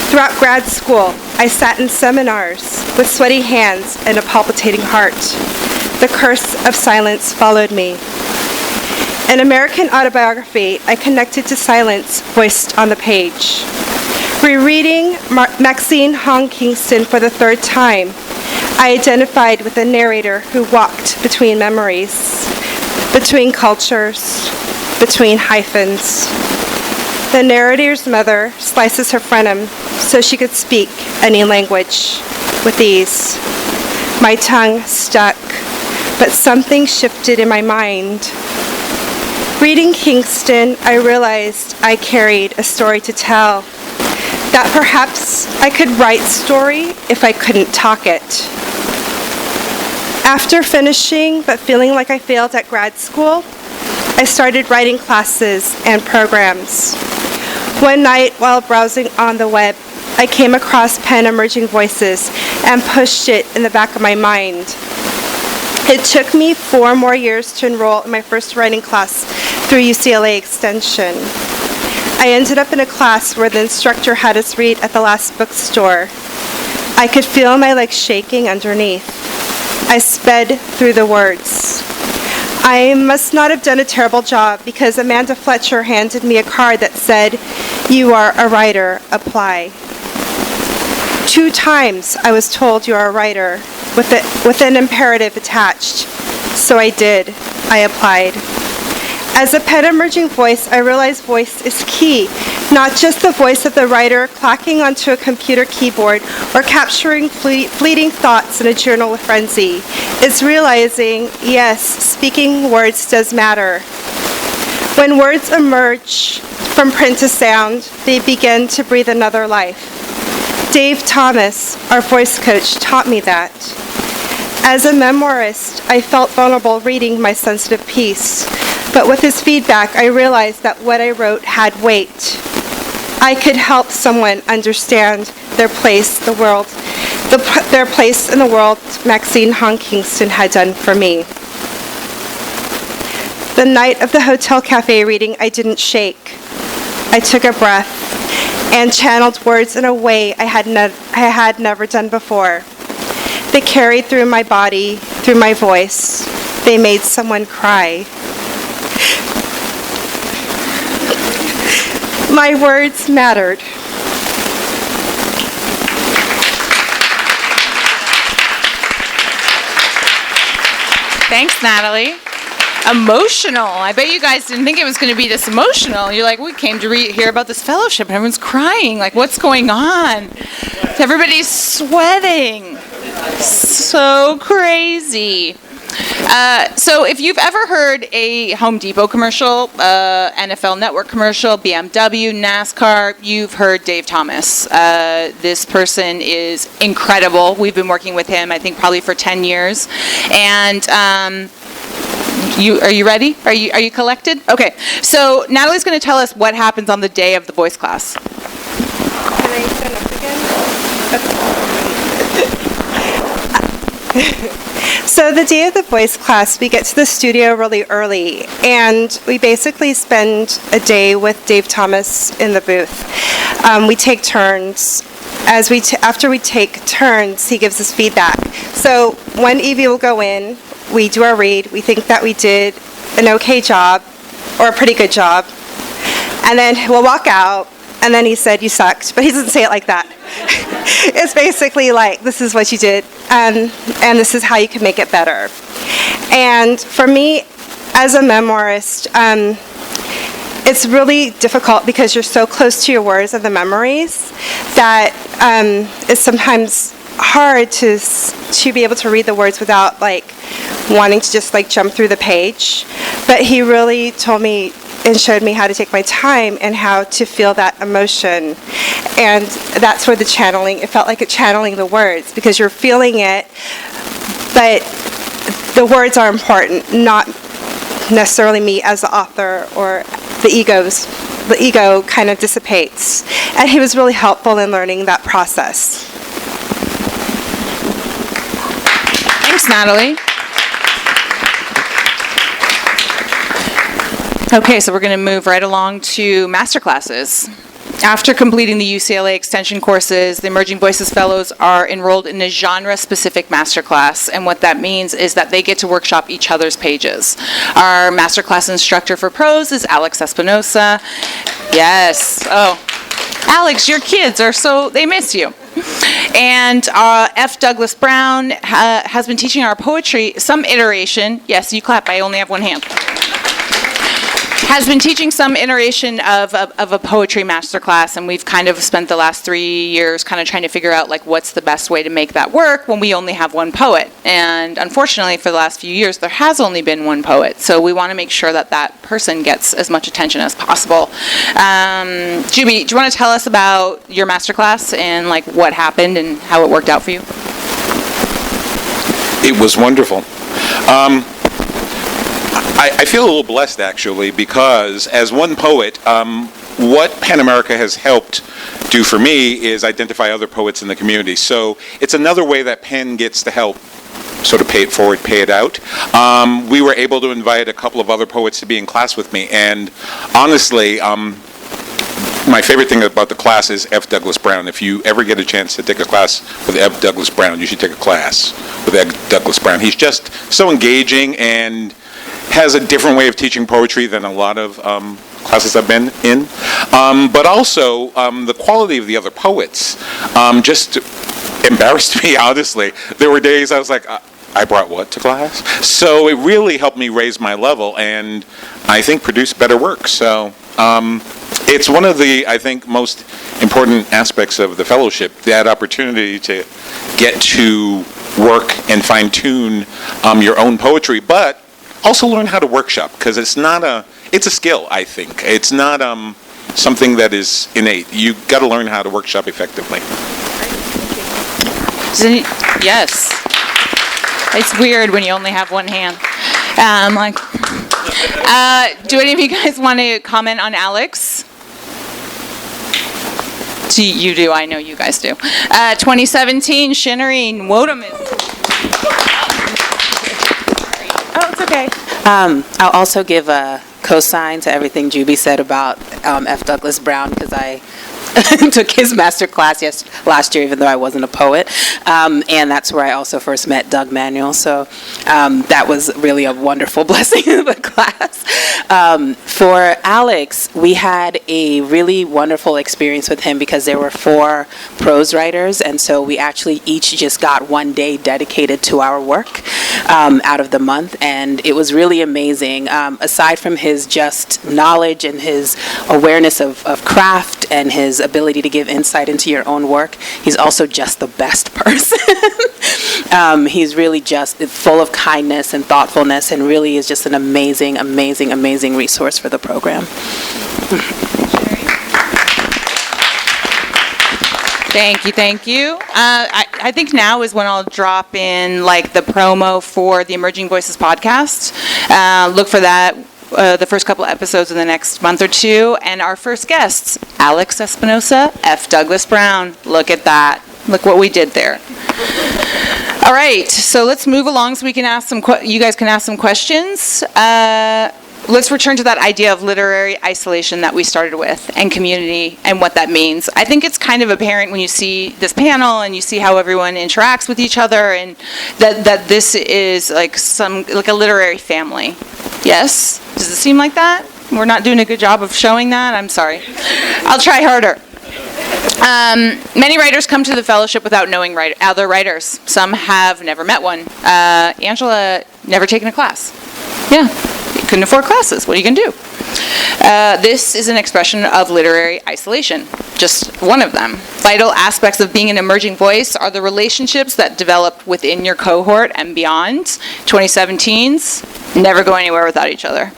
Throughout grad school, I sat in seminars with sweaty hands and a palpitating heart. The curse of silence followed me. An American autobiography, I connected to silence voiced on the page. Rereading Maxine Hong Kingston for the 3rd time, I identified with a narrator who walked between memories, between cultures, between hyphens. The narrator's mother slices her frenum so she could speak any language with ease. My tongue stuck, but something shifted in my mind. Reading Kingston, I realized I carried a story to tell, that perhaps I could write story if I couldn't talk it. After finishing but feeling like I failed at grad school, I started writing classes and programs. One night while browsing on the web, I came across Pen Emerging Voices and pushed it in the back of my mind. It took me 4 more years to enroll in my first writing class through UCLA Extension. I ended up in a class where the instructor had us read at the last bookstore. I could feel my legs shaking underneath. I sped through the words. I must not have done a terrible job because Amanda Fletcher handed me a card that said, "You are a writer, apply." 2 times I was told you are a writer with an imperative attached. So I did. I applied. As a Pen Emerging Voice, I realized voice is key, not just the voice of the writer clacking onto a computer keyboard or capturing fleeting thoughts in a journal with frenzy. It's realizing, yes, speaking words does matter. When words emerge from print to sound, they begin to breathe another life. Dave Thomas, our voice coach, taught me that. As a memoirist, I felt vulnerable reading my sensitive piece, but with his feedback, I realized that what I wrote had weight. I could help someone understand their place in the world, Maxine Hong Kingston had done for me. The night of the hotel cafe reading, I didn't shake. I took a breath and channeled words in a way I had never done before. They carried through my body, through my voice. They made someone cry. My words mattered. Thanks, Natalie. Emotional. I bet you guys didn't think it was going to be this emotional. You're like, we came to hear about this fellowship, and everyone's crying. Like, what's going on? Everybody's sweating. So crazy. So if you've ever heard a Home Depot commercial, NFL Network commercial, BMW, NASCAR, you've heard Dave Thomas. This person is incredible. We've been working with him, I think, probably for 10 years. And are you ready? Are you collected? Okay. So Natalie's going to tell us what happens on the day of the voice class. Can I stand up again? So the day of the voice class, we get to the studio really early, and we basically spend a day with Dave Thomas in the booth. We take turns. After we take turns, he gives us feedback. So one Evie will go in, we do our read, we think that we did an okay job, or a pretty good job, and then we'll walk out, and then he said, "You sucked," but he doesn't say it like that. It's basically like, "This is what you did. and this is how you can make it better. And for me, as a memoirist, it's really difficult because you're so close to your words and the memories that it's sometimes hard to be able to read the words without like wanting to just like jump through the page. But he really told me and showed me how to take my time and how to feel that emotion. And that's where the channeling, it felt like channeling the words because you're feeling it, but the words are important, not necessarily me as the author or the ego kind of dissipates. And he was really helpful in learning that process. Thanks, Natalie. Okay, so we're going to move right along to masterclasses. After completing the UCLA extension courses, the Emerging Voices Fellows are enrolled in a genre-specific masterclass, and what that means is that they get to workshop each other's pages. Our masterclass instructor for prose is Alex Espinosa. Yes. Oh, Alex, your kids are they miss you. And F. Douglas Brown has been teaching our poetry some iteration. Yes, you clap. I only have one hand. Has been teaching some iteration of a poetry masterclass, and we've kind of spent the last 3 years kind of trying to figure out like what's the best way to make that work when we only have one poet. And unfortunately, for the last few years, there has only been one poet. So we want to make sure that that person gets as much attention as possible. Jubi, do you want to tell us about your masterclass and like what happened and how it worked out for you? It was wonderful. I feel a little blessed, actually, because as one poet, what PEN America has helped do for me is identify other poets in the community. So it's another way that PEN gets to help sort of pay it forward, pay it out. We were able to invite a couple of other poets to be in class with me, and honestly, my favorite thing about the class is F. Douglas Brown. If you ever get a chance to take a class with F. Douglas Brown, you should take a class with F. Douglas Brown. He's just so engaging and has a different way of teaching poetry than a lot of classes I've been in. But also, the quality of the other poets just embarrassed me, honestly. There were days I was like, I brought what to class? So it really helped me raise my level and I think produce better work. So it's one of the, I think, most important aspects of the fellowship, that opportunity to get to work and fine-tune your own poetry, but also learn how to workshop, because it's a skill, I think. It's not something that is innate. You got to learn how to workshop effectively. Yes. It's weird when you only have one hand. Do any of you guys want to comment on Alex? You do. I know you guys do. 2017, Shinnerine Wodum is... Oh, it's okay. I'll also give a cosign to everything Jubi said about F. Douglas Brown, because I took his master class last year, even though I wasn't a poet. And that's where I also first met Doug Manuel. So that was really a wonderful blessing of the class. For Alex, we had a really wonderful experience with him because there were 4 prose writers. And so we actually each just got one day dedicated to our work out of the month. And it was really amazing. Aside from his just knowledge and his awareness of craft and his ability to give insight into your own work, he's also just the best person. He's really just full of kindness and thoughtfulness, and really is just an amazing, amazing, amazing resource for the program. Thank you. I think now is when I'll drop in like the promo for the Emerging Voices podcast. Look for that. The first couple episodes in the next month or two, and our first guests, Alex Espinosa, F. Douglas Brown. Look at that. Look what we did there. All right, so let's move along so we can ask you guys can ask some questions. Let's return to that idea of literary isolation that we started with, and community, and what that means. I think it's kind of apparent when you see this panel and you see how everyone interacts with each other, and that this is like a literary family. Yes? Does it seem like that? We're not doing a good job of showing that? I'm sorry. I'll try harder. Many writers come to the fellowship without knowing other writers. Some have never met one. Angela never taken a class. Yeah, you couldn't afford classes. What are you going to do? This is an expression of literary isolation, just one of them. Vital aspects of being an emerging voice are the relationships that develop within your cohort and beyond. 2017s never go anywhere without each other.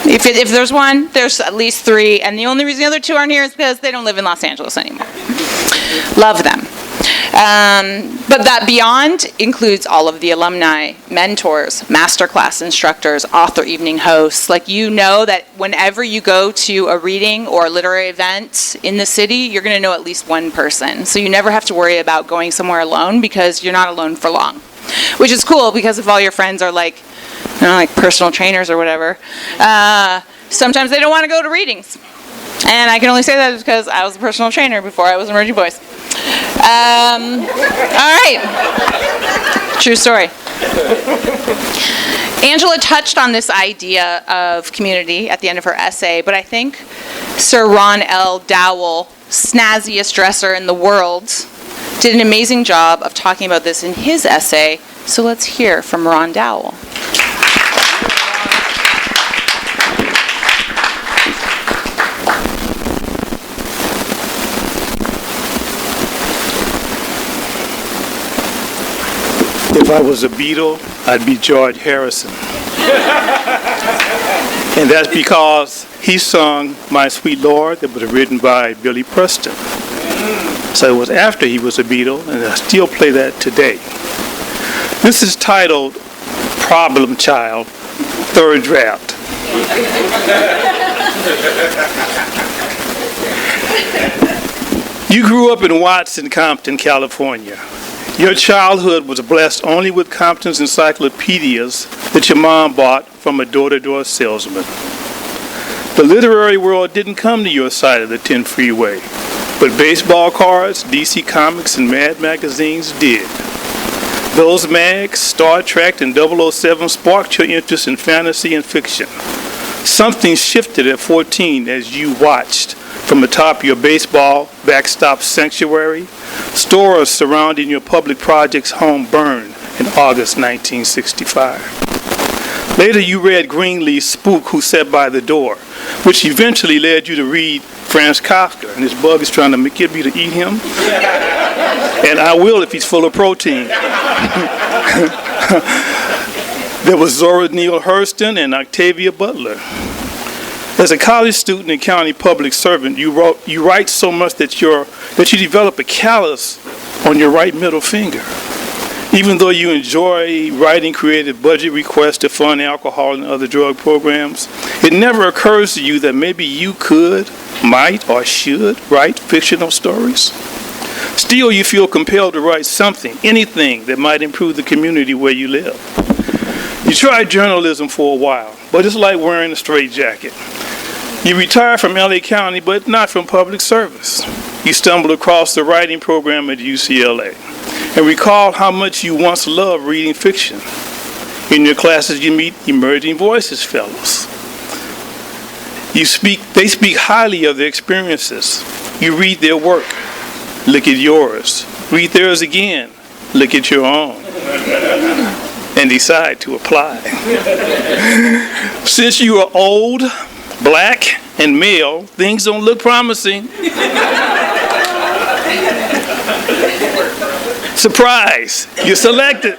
If there's one, there's at least three, and the only reason the other two aren't here is because they don't live in Los Angeles anymore. Love them. But that beyond includes all of the alumni, mentors, masterclass instructors, author evening hosts. Like, you know that whenever you go to a reading or a literary event in the city, you're going to know at least one person. So you never have to worry about going somewhere alone because you're not alone for long. Which is cool because if all your friends are like personal trainers or whatever, sometimes they don't want to go to readings. And I can only say that because I was a personal trainer before I was an emerging voice. All right. True story. Angela touched on this idea of community at the end of her essay, but I think Sir Ron L. Dowell, snazziest dresser in the world, did an amazing job of talking about this in his essay. So let's hear from Ron Dowell. If I was a Beatle, I'd be George Harrison. And that's because he sung My Sweet Lord that was written by Billy Preston. So it was after he was a Beatle, and I still play that today. This is titled Problem Child, third draft. You grew up in Watson, Compton, California. Your childhood was blessed only with Compton's encyclopedias that your mom bought from a door-to-door salesman. The literary world didn't come to your side of the 10 freeway, but baseball cards, DC Comics, and Mad magazines did. Those mags, Star Trek, and 007 sparked your interest in fantasy and fiction. Something shifted at 14 as you watched from atop your baseball backstop sanctuary, stores surrounding your public projects home burned in August 1965. Later you read Greenleaf's Spook Who Sat by the Door, which eventually led you to read Franz Kafka, and this bug is trying to get me to eat him. And I will if he's full of protein. There was Zora Neale Hurston and Octavia Butler. As a college student and county public servant, you write so much that you develop a callus on your right middle finger. Even though you enjoy writing creative budget requests to fund alcohol and other drug programs, it never occurs to you that maybe you could, might, or should write fictional stories. Still, you feel compelled to write something, anything that might improve the community where you live. You tried journalism for a while, but it's like wearing a straitjacket. You retired from LA County, but not from public service. You stumbled across the writing program at UCLA and recall how much you once loved reading fiction. In your classes, you meet Emerging Voices fellows. They speak highly of their experiences. You read their work, look at yours, read theirs again, look at your own, and decide to apply. Since you are old, black, and male, things don't look promising. Surprise, you're selected.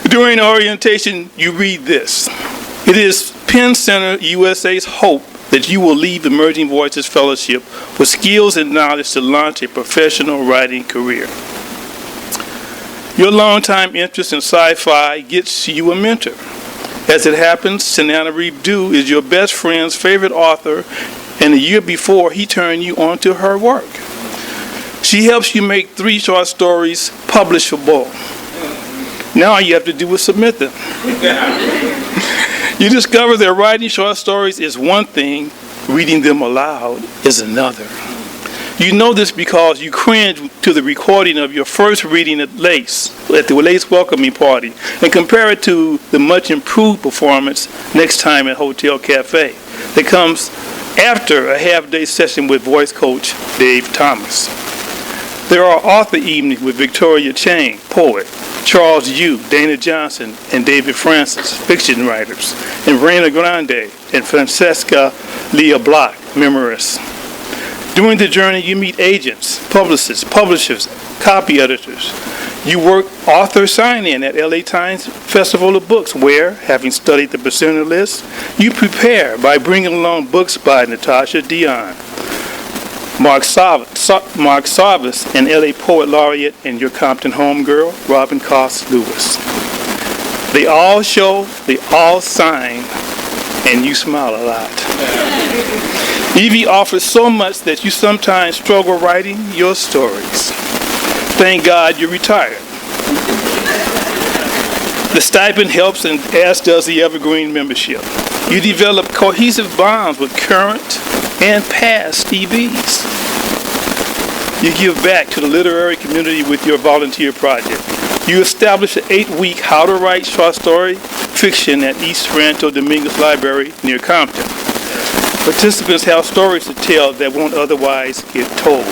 During orientation, you read this. It is Penn Center USA's hope that you will leave Emerging Voices Fellowship with skills and knowledge to launch a professional writing career. Your longtime interest in sci-fi gets you a mentor. As it happens, Sanana Reeve-Dew is your best friend's favorite author, and a year before, he turned you on to her work. She helps you make 3 short stories publishable. Now all you have to do is submit them. You discover that writing short stories is one thing, reading them aloud is another. You know this because you cringe to the recording of your first reading at the Lace welcoming party and compare it to the much improved performance next time at Hotel Cafe that comes after a half-day session with voice coach Dave Thomas. There are author evenings with Victoria Chang, poet, Charles Yu, Dana Johnson, and David Francis, fiction writers, and Raina Grande and Francesca Leah Block, memorists. During the journey, you meet agents, publicists, publishers, copy editors. You work author sign-in at LA Times Festival of Books, where, having studied the presenter list, you prepare by bringing along books by Natasha Dion, Mark Sarvis, and LA Poet Laureate, and your Compton homegirl, Robin Cost Lewis. They all show, they all sign, and you smile a lot. Evie offers so much that you sometimes struggle writing your stories. Thank God you're retired. The stipend helps, and as does the Evergreen membership. You develop cohesive bonds with current and past EVs. You give back to the literary community with your volunteer project. You establish an 8-week How to Write Short Story Fiction at East Rancho Dominguez Library near Compton. Participants have stories to tell that won't otherwise get told.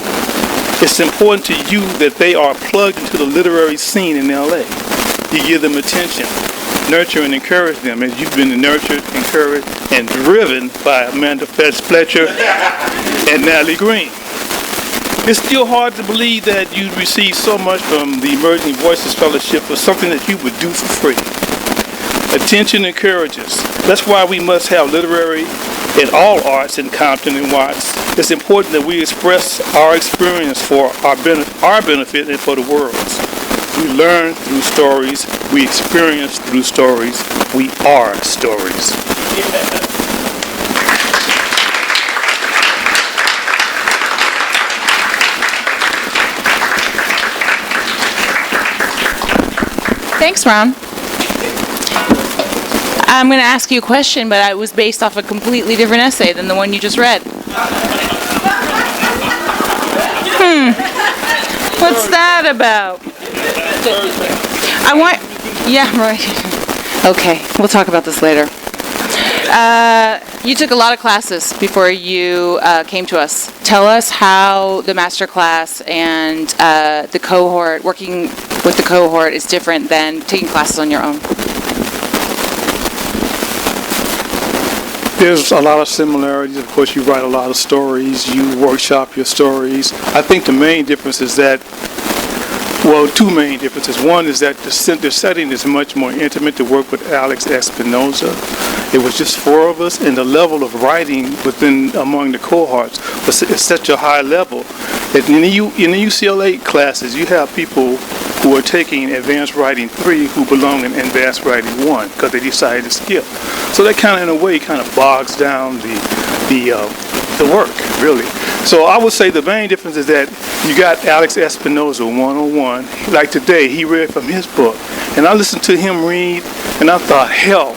It's important to you that they are plugged into the literary scene in LA. You give them attention, nurture and encourage them as you've been nurtured, encouraged, and driven by Amanda Fletcher and Natalie Green. It's still hard to believe that you receive so much from the Emerging Voices Fellowship for something that you would do for free. Attention encourages. That's why we must have literary and all arts in Compton and Watts. It's important that we express our experience for our benefit and for the world's. We learn through stories. We experience through stories. We are stories. Thanks, Ron. I'm going to ask you a question, but it was based off a completely different essay than the one you just read. What's that about? Yeah, right. Okay, we'll talk about this later. You took a lot of classes before you came to us. Tell us how the master class and the cohort, working with the cohort, is different than taking classes on your own. There's a lot of similarities. Of course, you write a lot of stories. You workshop your stories. I think the main difference is that, well, two main differences. One is that the setting is much more intimate to work with Alex Espinoza. It was just 4 of us, and the level of writing among the cohorts was at such a high level that in the UCLA classes, you have people who are taking Advanced Writing 3 who belong in Advanced Writing 1 because they decided to skip. So that kind of, in a way, kind of bogs down the work, really. So I would say the main difference is that you got Alex Espinoza 101. Like today, he read from his book, and I listened to him read, and I thought, hell,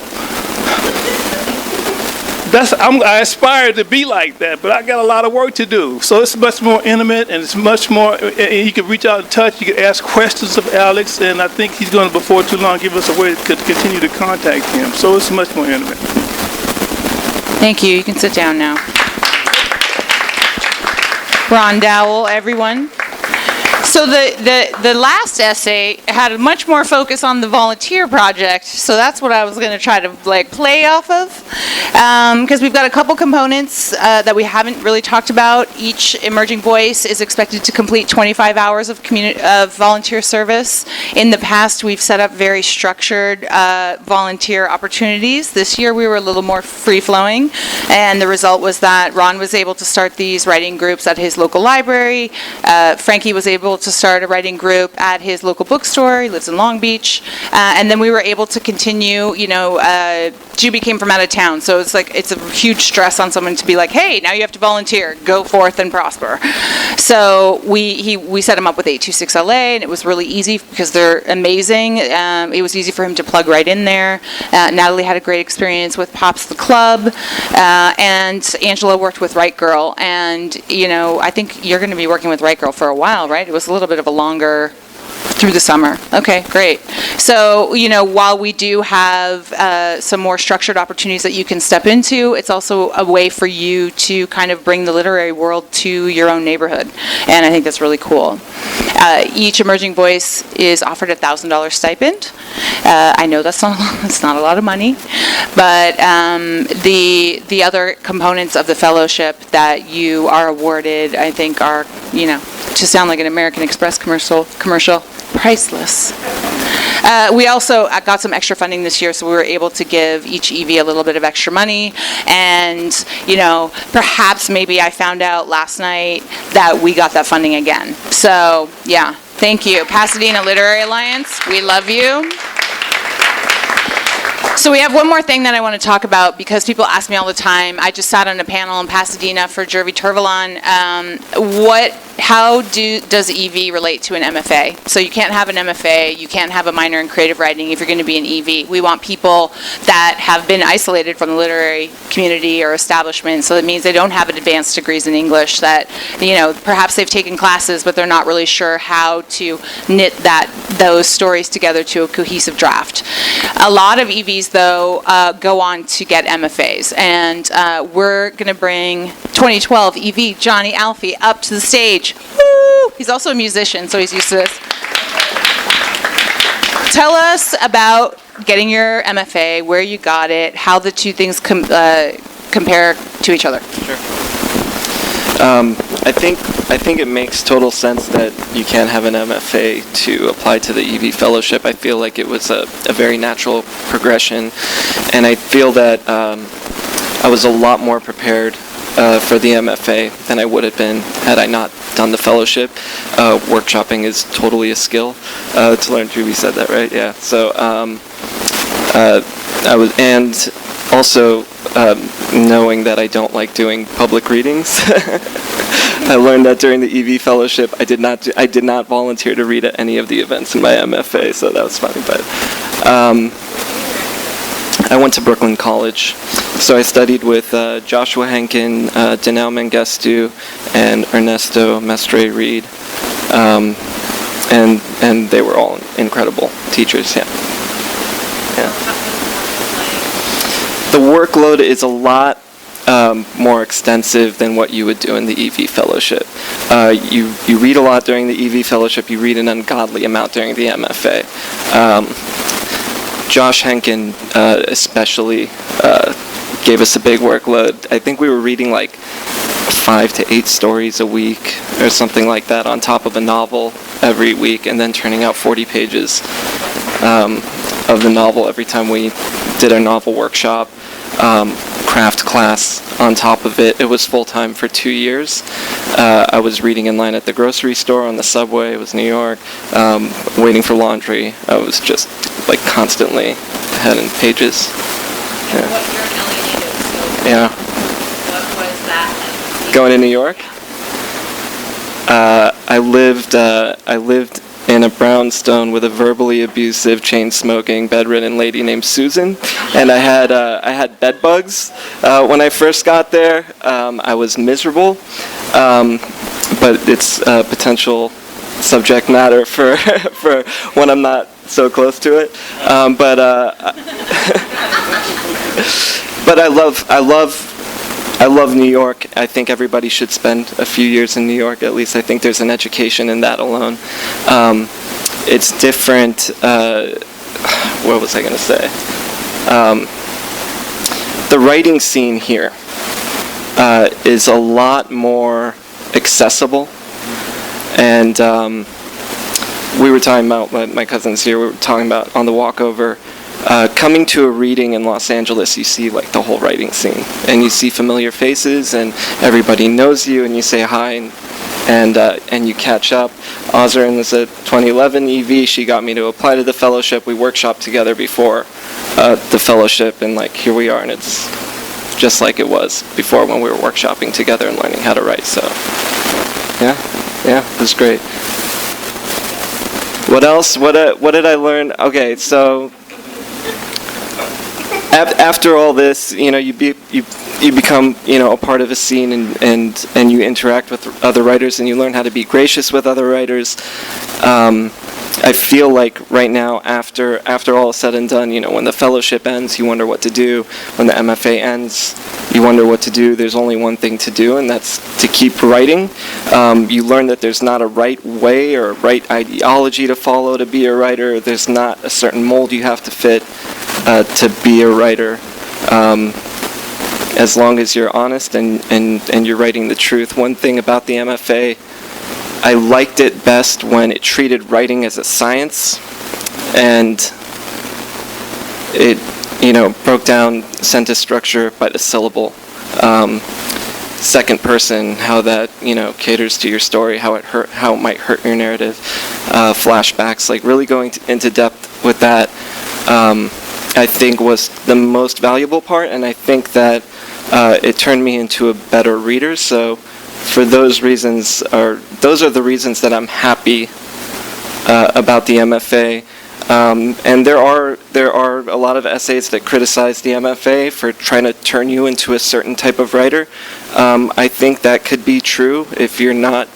I aspire to be like that, but I got a lot of work to do. So it's much more intimate, and it's much more, and you can reach out and touch, you can ask questions of Alex, and I think he's going to, before too long, give us a way to continue to contact him. So it's much more intimate. Thank you. You can sit down now. Ron Dowell, everyone. So the last essay had much more focus on the volunteer project, so that's what I was going to try to play off of, because we've got a couple components that we haven't really talked about. Each emerging voice is expected to complete 25 hours of volunteer service. In the past, we've set up very structured volunteer opportunities. This year, we were a little more free-flowing, and the result was that Ron was able to start these writing groups at his local library. Frankie was able to start a writing group at his local bookstore. He lives in Long Beach. And then we were able to continue, Jubi came from out of town, so it's a huge stress on someone to be like, hey, now you have to volunteer, go forth and prosper. So we set him up with 826LA, and it was really easy because they're amazing. It was easy for him to plug right in there. Natalie had a great experience with Pops the Club, and Angela worked with Right Girl, and I think you're going to be working with Right Girl for a while, right? It was a little bit of a longer Through the summer. Okay, great. So, while we do have some more structured opportunities that you can step into, it's also a way for you to kind of bring the literary world to your own neighborhood. And I think that's really cool. Each emerging voice is offered a $1,000 stipend. I know that's not a lot of money, but the other components of the fellowship that you are awarded, I think, are, to sound like an American Express commercial, priceless. We also got some extra funding this year, so we were able to give each EV a little bit of extra money. And, perhaps maybe I found out last night that we got that funding again. So, yeah, thank you. Pasadena Literary Alliance, we love you. So we have one more thing that I want to talk about because people ask me all the time. I just sat on a panel in Pasadena for Jervy Turvalon. How does EV relate to an MFA? So you can't have an MFA, you can't have a minor in creative writing if you're going to be an EV. We want people that have been isolated from the literary community or establishment, so that means they don't have advanced degrees in English, that perhaps they've taken classes but they're not really sure how to knit those stories together to a cohesive draft. A lot of EVs, though, go on to get MFAs, and we're going to bring 2012 EV Johnny Alfie up to the stage. Woo! He's also a musician, so he's used to this. Tell us about getting your MFA, where you got it, how the two things compare to each other. Sure. I think it makes total sense that you can have an MFA to apply to the EV Fellowship. I feel like it was a very natural progression, and I feel that I was a lot more prepared for the MFA than I would have been had I not done the fellowship. Workshopping is totally a skill to learn. Jubi said that, right? Yeah. So I was, and also knowing that I don't like doing public readings. I learned that during the EV Fellowship. I did not volunteer to read at any of the events in my MFA, so that was funny. But I went to Brooklyn College, so I studied with Joshua Henkin, Donnell Mengestu, and Ernesto Mestre Reed, and they were all incredible teachers. Yeah. The workload is a lot more extensive than what you would do in the EV Fellowship. You read a lot during the EV Fellowship. You read an ungodly amount during the MFA. Josh Henkin especially gave us a big workload. I think we were reading like 5 to 8 stories a week or something like that on top of a novel every week, and then turning out 40 pages of the novel every time we did our novel workshop. Craft class on top of it. It was full-time for 2 years. I was reading in line at the grocery store, on the subway. It was New York. Waiting for laundry. I was just like constantly ahead in pages. And what you're in LA native, so yeah. What was that like? Going to New York? I lived in a brownstone with a verbally abusive, chain-smoking, bedridden lady named Susan, and I had bed bugs when I first got there. I was miserable, but it's potential subject matter for when I'm not so close to it. But I love New York. I think everybody should spend a few years in New York at least. I think there's an education in that alone. It's different. What was I going to say? The writing scene here is a lot more accessible. And we were talking about, my cousins here, we were talking about on the walk over, coming to a reading in Los Angeles, you see like the whole writing scene, and you see familiar faces, and everybody knows you, and you say hi, and you catch up. Ozrin was a 2011 EV. She got me to apply to the fellowship. We workshopped together before the fellowship, and like here we are, and it's just like it was before when we were workshopping together and learning how to write. So yeah, it was great. What else? What did I learn? Okay, so after all this, you become a part of a scene, and you interact with other writers, and you learn how to be gracious with other writers. I feel like right now, after all is said and done, when the fellowship ends, you wonder what to do. When the MFA ends, you wonder what to do. There's only one thing to do, and that's to keep writing. You learn that there's not a right way or a right ideology to follow to be a writer. There's not a certain mold you have to fit to be a writer. As long as you're honest and you're writing the truth. One thing about the MFA, I liked it best when it treated writing as a science, and it, broke down sentence structure by the syllable. Second person, how that, caters to your story, how it might hurt your narrative. Flashbacks, like really going into depth with that, I think was the most valuable part, and I think that it turned me into a better reader. So for those reasons, those are the reasons that I'm happy about the MFA. And there are a lot of essays that criticize the MFA for trying to turn you into a certain type of writer. I think that could be true if you're not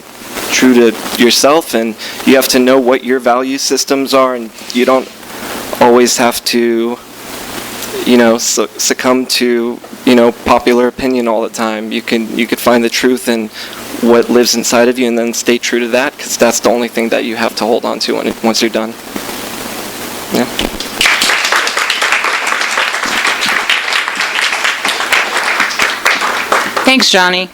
true to yourself, and you have to know what your value systems are, and you don't always have to succumb to popular opinion all the time. You could find the truth in what lives inside of you, and then stay true to that, because that's the only thing that you have to hold on to once you're done. Yeah. Thanks, Johnny.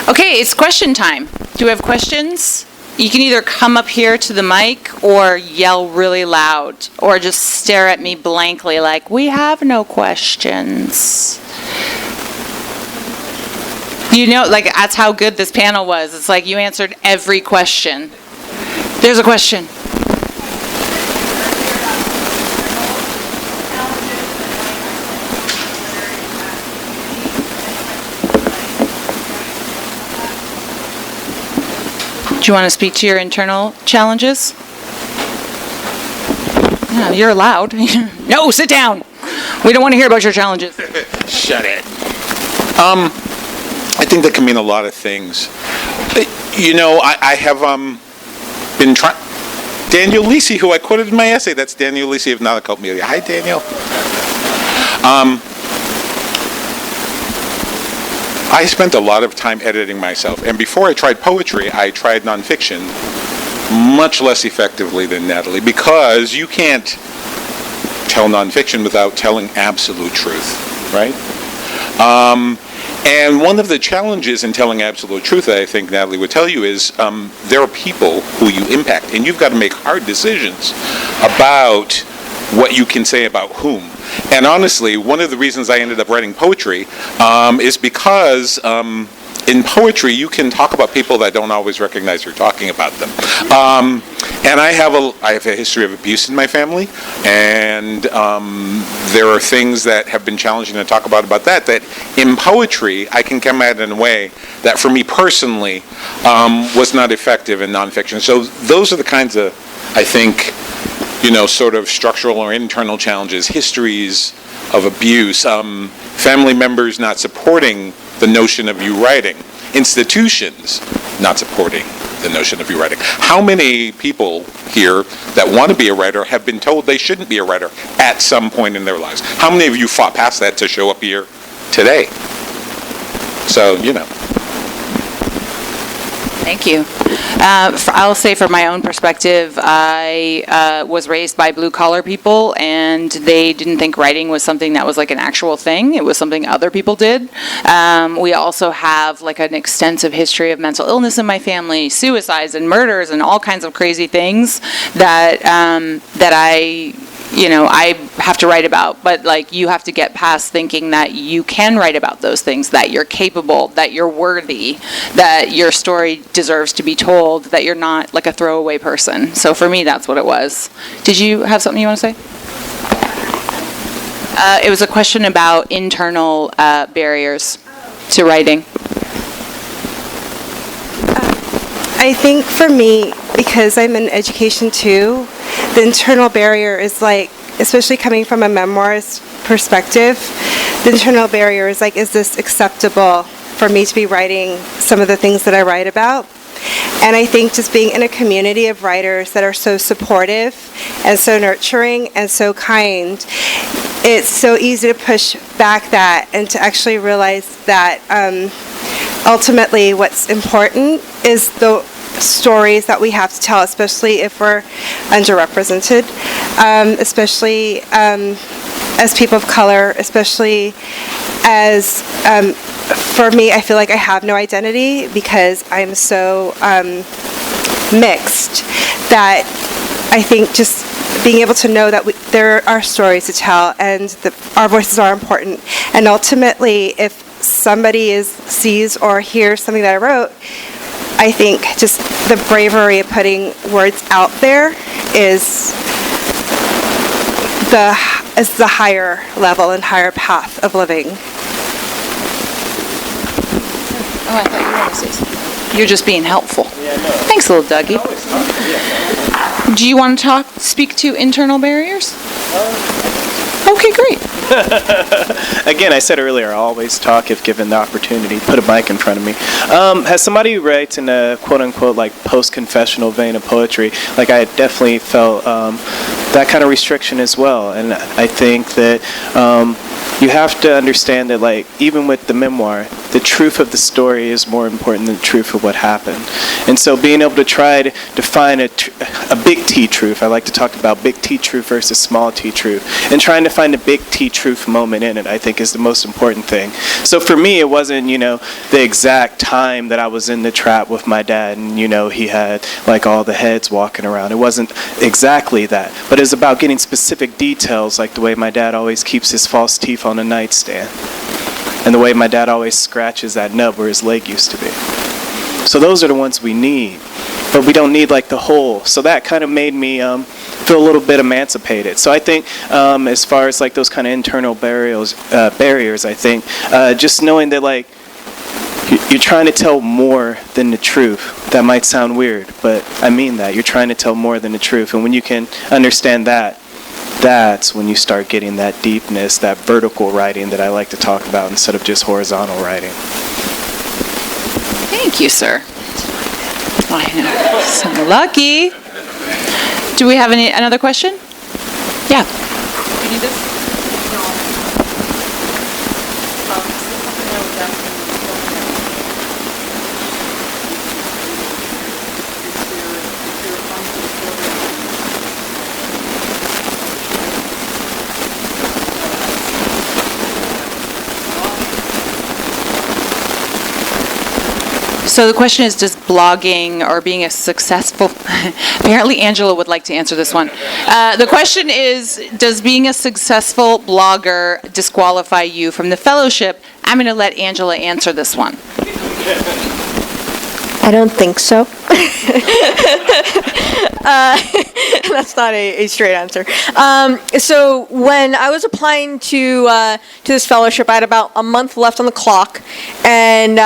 Okay, it's question time. Do we have questions? You can either come up here to the mic or yell really loud, or just stare at me blankly like, we have no questions. That's how good this panel was. It's like you answered every question. There's a question. Do you want to speak to your internal challenges? Yeah, you're allowed. No, sit down. We don't want to hear about your challenges. Shut it. I think that can mean a lot of things. I have been trying. Daniel Lisi, who I quoted in my essay, that's Daniel Lisi of Not a Cult Media. Hi, Daniel. I spent a lot of time editing myself, and before I tried poetry, I tried nonfiction much less effectively than Natalie, because you can't tell nonfiction without telling absolute truth, right? And one of the challenges in telling absolute truth that I think Natalie would tell you is there are people who you impact, and you've got to make hard decisions about what you can say about whom. And honestly, one of the reasons I ended up writing poetry is because in poetry you can talk about people that don't always recognize you're talking about them. And I have a history of abuse in my family, and there are things that have been challenging to talk about that in poetry I can come at in a way that for me personally was not effective in nonfiction. So those are the kinds of, I think, sort of structural or internal challenges, histories of abuse, family members not supporting the notion of you writing, institutions not supporting the notion of you writing. How many people here that want to be a writer have been told they shouldn't be a writer at some point in their lives? How many of you fought past that to show up here today? So, Thank you. I'll say from my own perspective, I was raised by blue-collar people, and they didn't think writing was something that was like an actual thing. It was something other people did. We also have like an extensive history of mental illness in my family, suicides and murders and all kinds of crazy things that I have to write about. But like, you have to get past thinking that you can write about those things, that you're capable, that you're worthy, that your story deserves to be told, that you're not like a throwaway person. So for me, that's what it was. Did you have something you want to say? It was a question about internal barriers to writing. I think for me, because I'm in education too, the internal barrier is like, especially coming from a memoirist perspective, the internal barrier is like, is this acceptable for me to be writing some of the things that I write about? And I think just being in a community of writers that are so supportive and so nurturing and so kind, it's so easy to push back that and to actually realize that ultimately what's important is the stories that we have to tell, especially if we're underrepresented, especially as people of color, especially as, for me, I feel like I have no identity because I'm so mixed that I think just being able to know that there are stories to tell and our voices are important. And ultimately, if somebody sees or hears something that I wrote, I think just the bravery of putting words out there is the higher level and higher path of living. Oh, I thought you were going to say something. You're just being helpful. Yeah, no. Thanks, little Dougie. Do you want to speak to internal barriers? Okay, great. Again, I said earlier, I always talk if given the opportunity. Put a mic in front of me. As somebody who writes in a quote-unquote like post-confessional vein of poetry, like I definitely felt that kind of restriction as well. And I think that you have to understand that, like, even with the memoir, the truth of the story is more important than the truth of what happened. And so being able to try to define a big T truth, I like to talk about big T truth versus small T truth, and trying to find a big T truth moment in it, I think is the most important thing. So for me, it wasn't, the exact time that I was in the trap with my dad and, he had like all the heads walking around. It wasn't exactly that, but it's about getting specific details, like the way my dad always keeps his false teeth on a nightstand, and the way my dad always scratches that nub where his leg used to be. So those are the ones we need, but we don't need like the whole. So that kind of made me feel a little bit emancipated. So I think as far as like those kind of internal barriers, I think just knowing that like you're trying to tell more than the truth. That might sound weird, but I mean that. You're trying to tell more than the truth. And when you can understand that, that's when you start getting that deepness, that vertical writing that I like to talk about instead of just horizontal writing. Thank you, sir. I know. So lucky. Do we have another question? Yeah. Do you need this? So the question is, does blogging or being a successful... Apparently Angela would like to answer this one. The question is, does being a successful blogger disqualify you from the fellowship? I'm going to let Angela answer this one. I don't think so. That's not a straight answer. So when I was applying to this fellowship, I had about a month left on the clock, and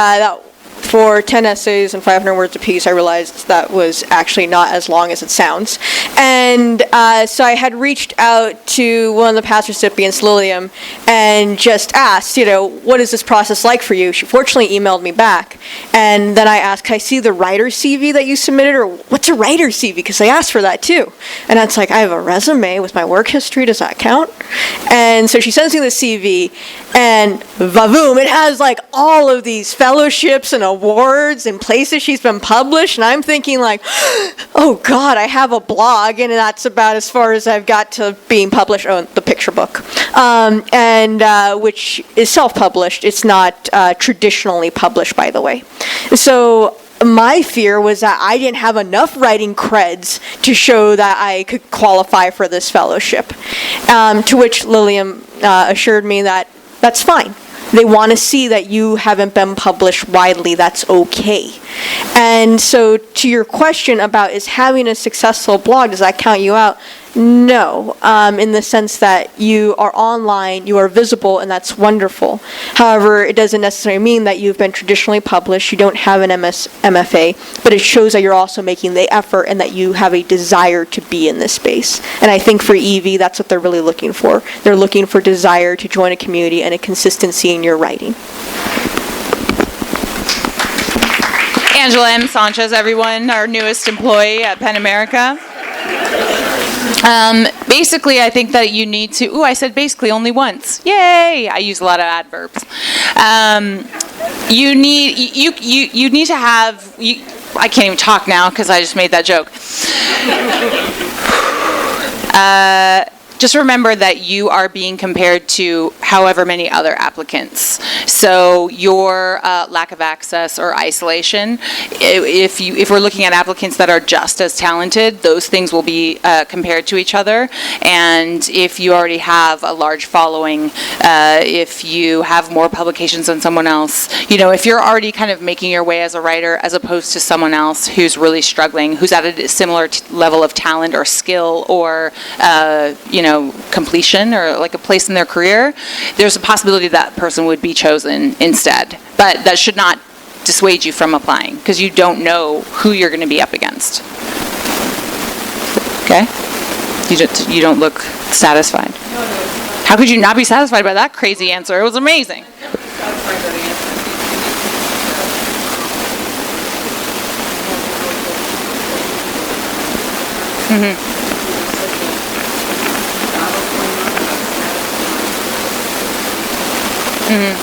for 10 essays and 500 words apiece, I realized that was actually not as long as it sounds. And so I had reached out to one of the past recipients, Lilium, and just asked, what is this process like for you? She fortunately emailed me back. And then I asked, can I see the writer's CV that you submitted? Or what's a writer's CV? Because they asked for that too. And it's like, I have a resume with my work history. Does that count? And so she sends me the CV, and vavoom, it has like all of these fellowships and awards and places she's been published, and I'm thinking like, oh God, I have a blog, and that's about as far as I've got to being published. Oh, the picture book, and which is self-published. It's not traditionally published, by the way. So my fear was that I didn't have enough writing creds to show that I could qualify for this fellowship, to which Lilium assured me that that's fine. They want to see that you haven't been published widely. That's okay. And so to your question about is having a successful blog, does that count you out? No, in the sense that you are online, you are visible, and that's wonderful. However, it doesn't necessarily mean that you've been traditionally published, you don't have an MFA, but it shows that you're also making the effort and that you have a desire to be in this space. And I think for EV, that's what they're really looking for. They're looking for desire to join a community and a consistency in your writing. Angela M. Sanchez, everyone, our newest employee at Penn America. Basically, I think that you need to, I said basically only once. Yay! I use a lot of adverbs. You need to have, I can't even talk now because I just made that joke. Just remember that you are being compared to however many other applicants. So your lack of access or isolation, if we're looking at applicants that are just as talented, those things will be compared to each other. And if you already have a large following, if you have more publications than someone else, if you're already kind of making your way as a writer as opposed to someone else who's really struggling, who's at a similar level of talent or skill or, completion or like a place in their career, there's a possibility that person would be chosen instead. But that should not dissuade you from applying because you don't know who you're going to be up against. Okay? You don't look satisfied. How could you not be satisfied by that crazy answer? It was amazing. Mm-hmm. Mm-hmm.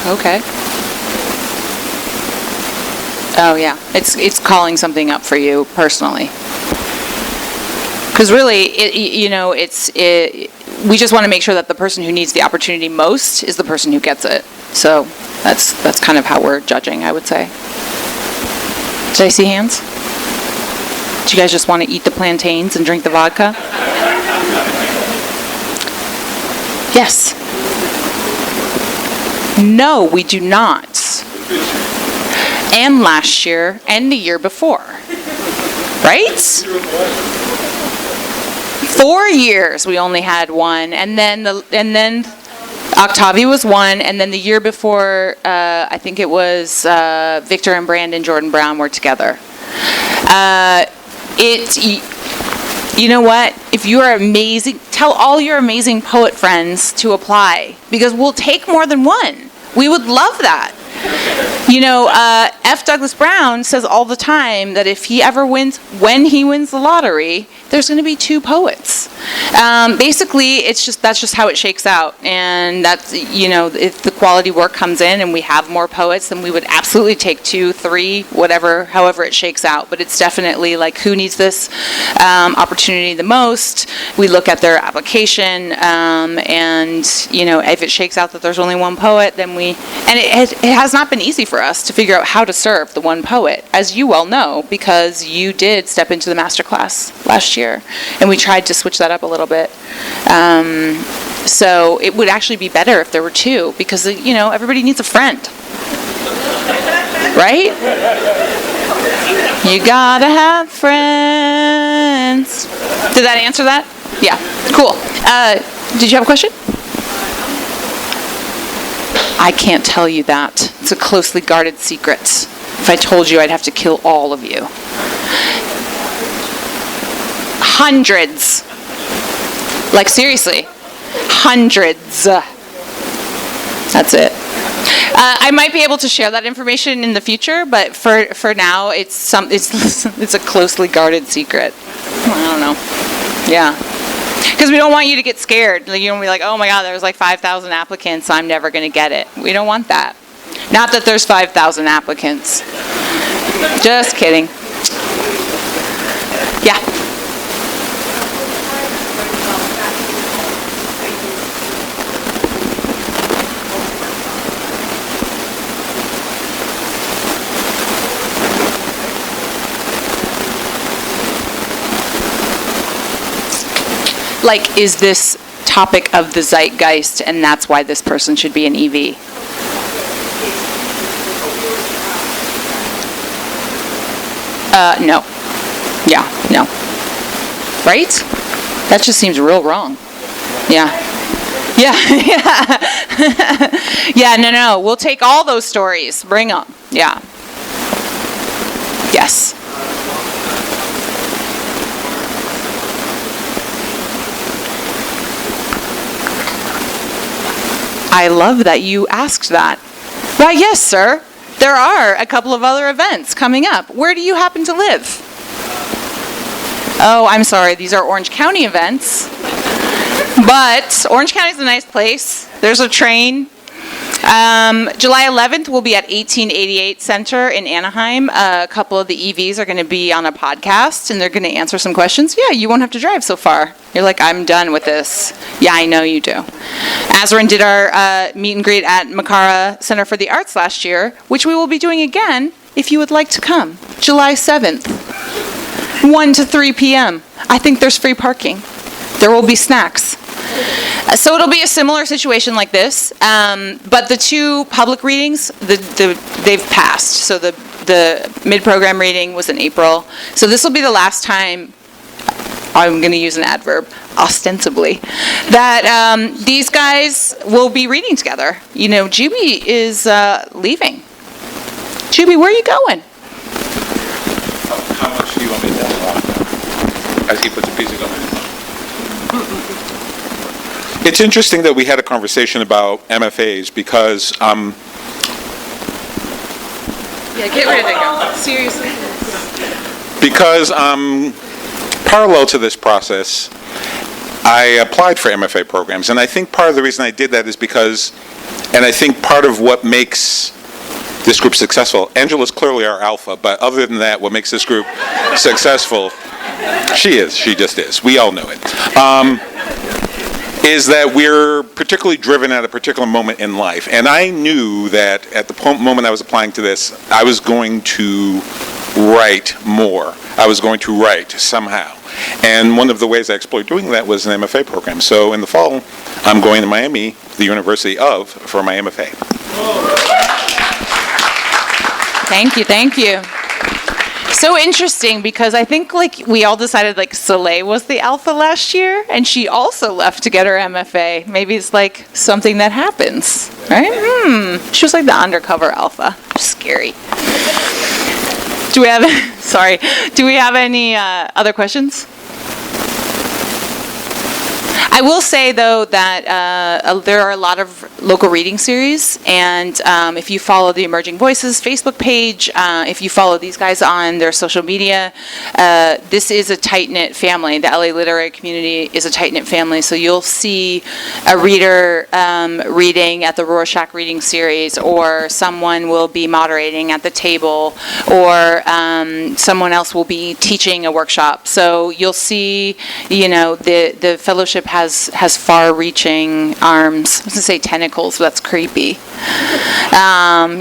Okay. Oh yeah, it's calling something up for you personally. Because really, we just want to make sure that the person who needs the opportunity most is the person who gets it. So that's kind of how we're judging, I would say. Did I see hands? Do you guys just want to eat the plantains and drink the vodka? Yes. No, we do not. And last year and the year before. Right? 4 years we only had one, and then Octavia was one, and then the year before, I think it was Victor and Brandon Jordan Brown were together. You know what? If you are amazing, tell all your amazing poet friends to apply, because we'll take more than one. We would love that. F. Douglas Brown says all the time that if he ever wins, when he wins the lottery, there's going to be 2 poets. Basically, that's just how it shakes out. And that's, if the quality work comes in and we have more poets, then we would absolutely take 2, 3, however it shakes out. But it's definitely like who needs this opportunity the most. We look at their application, and if it shakes out that there's only one poet, then it has not been easy for us to figure out how to serve the one poet, as you well know, because you did step into the master class last year, and we tried to switch that up a little bit. So it would actually be better if there were 2, because everybody needs a friend, right? You gotta have friends. Did that answer that? Yeah, cool. Did you have a question? I can't tell you that. It's a closely guarded secret. If I told you, I'd have to kill all of you. Hundreds. Like, seriously. Hundreds. That's it. I might be able to share that information in the future, but for now, it's a closely guarded secret. I don't know. Yeah. Because we don't want you to get scared. You don't be like, oh my God, there's like 5,000 applicants, I'm never going to get it. We don't want that. Not that there's 5,000 applicants. Just kidding. Yeah. Like, is this topic of the zeitgeist, and that's why this person should be an EV? No. Yeah, no. Right? That just seems real wrong. Yeah. Yeah, yeah. Yeah, no. We'll take all those stories. Bring them. Yeah. Yes. I love that you asked that. Why, yes, sir. There are a couple of other events coming up. Where do you happen to live? Oh, I'm sorry. These are Orange County events. But Orange County is a nice place. There's a train. July 11th, we'll be at 1888 Center in Anaheim. A couple of the EVs are going to be on a podcast, and they're going to answer some questions. Yeah, you won't have to drive so far. You're like, I'm done with this. Yeah, I know you do. Azrin did our meet and greet at Makara Center for the Arts last year, which we will be doing again if you would like to come. July 7th, 1 to 3 p.m. I think there's free parking. There will be snacks. So it'll be a similar situation like this, but the two public readings, they've passed. So the mid-program reading was in April. So this will be the last time, I'm going to use an adverb, ostensibly, that these guys will be reading together. You know, Jubi is leaving. Jubi, where are you going? How much do you want me to tell as he puts a piece of gum in? It's interesting that we had a conversation about MFAs because Yeah, get rid of it, girl. Seriously. Because parallel to this process, I applied for MFA programs, and I think part of the reason I did that is because, and I think part of what makes this group successful, Angela's clearly our alpha, but other than that, what makes this group successful, she just is. We all know it. Is that we're particularly driven at a particular moment in life. And I knew that at the moment I was applying to this, I was going to write more. I was going to write somehow. And one of the ways I explored doing that was an MFA program. So in the fall, I'm going to Miami, the University of, for my MFA. Thank you. So interesting because I think like we all decided like Soleil was the alpha last year and she also left to get her MFA. Maybe it's like something that happens, right? She was like the undercover alpha. Scary. Do we have any other questions? I will say, though, that there are a lot of local reading series, and if you follow the Emerging Voices Facebook page, if you follow these guys on their social media, this is a tight-knit family. The LA literary community is a tight-knit family, so you'll see a reader reading at the Rorschach reading series, or someone will be moderating at the table, or someone else will be teaching a workshop. So you'll see, the fellowship has far-reaching arms. I was going to say tentacles, but that's creepy.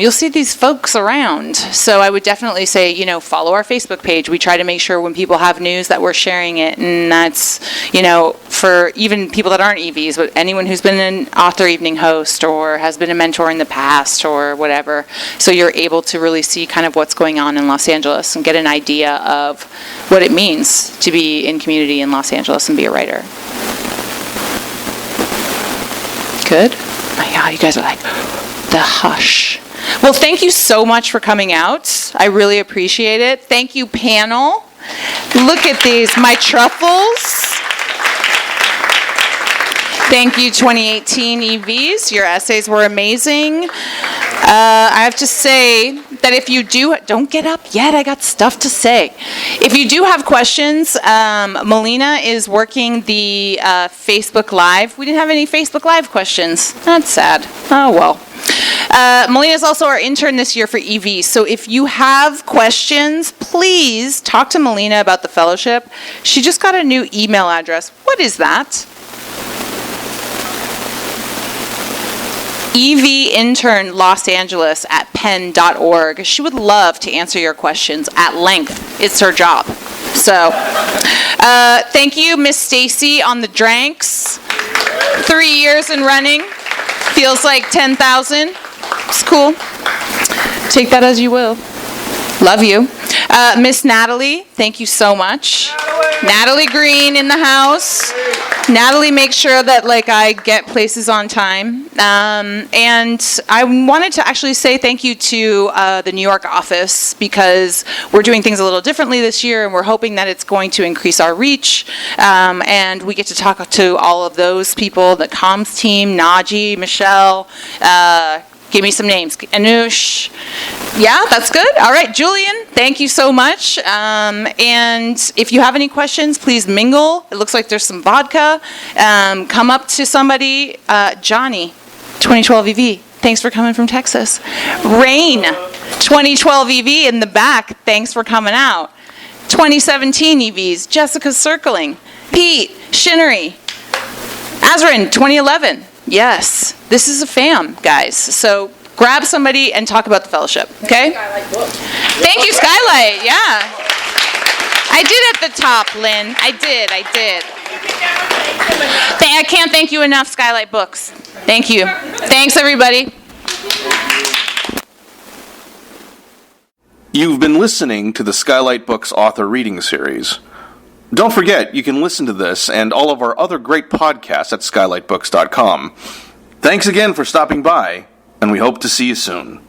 You'll see these folks around. So I would definitely say, follow our Facebook page. We try to make sure when people have news that we're sharing it. And that's, for even people that aren't EVs, but anyone who's been an author evening host or has been a mentor in the past or whatever. So you're able to really see kind of what's going on in Los Angeles and get an idea of what it means to be in community in Los Angeles and be a writer. Good? Oh, yeah, you guys are like, the hush. Well, thank you so much for coming out. I really appreciate it. Thank you, panel. Look at these, my truffles. Thank you, 2018 EVs. Your essays were amazing. I have to say that if you don't get up yet, I got stuff to say. If you do have questions, Melina is working the Facebook Live. We didn't have any Facebook Live questions. That's sad. Oh, well. Melina is also our intern this year for EV. So if you have questions, please talk to Melina about the fellowship. She just got a new email address. What is that? evinternlosangeles@penn.org. She would love to answer your questions at length. It's her job. So, thank you, Miss Stacy on the drinks. 3 years in running. Feels like 10,000. It's cool. Take that as you will. Love you. Miss Natalie, thank you so much. Natalie Green in the house. Natalie makes sure that I get places on time. And I wanted to actually say thank you to the New York office, because we're doing things a little differently this year, and we're hoping that it's going to increase our reach. And we get to talk to all of those people, the comms team, Naji, Michelle, give me some names. Anush. Yeah, that's good. All right, Julian, thank you so much. And if you have any questions, please mingle. It looks like there's some vodka. Come up to somebody. Johnny, 2012 EV. Thanks for coming from Texas. Rain, 2012 EV in the back. Thanks for coming out. 2017 EVs. Jessica's circling. Pete, Shinnery. Azrin, 2011. Yes, this is a fam, guys. So grab somebody and talk about the fellowship, okay? Thank you, Skylight. Yeah. I did at the top, Lynn. I did. I can't thank you enough, Skylight Books. Thank you. Thanks, everybody. You've been listening to the Skylight Books author reading series. Don't forget, you can listen to this and all of our other great podcasts at skylightbooks.com. Thanks again for stopping by, and we hope to see you soon.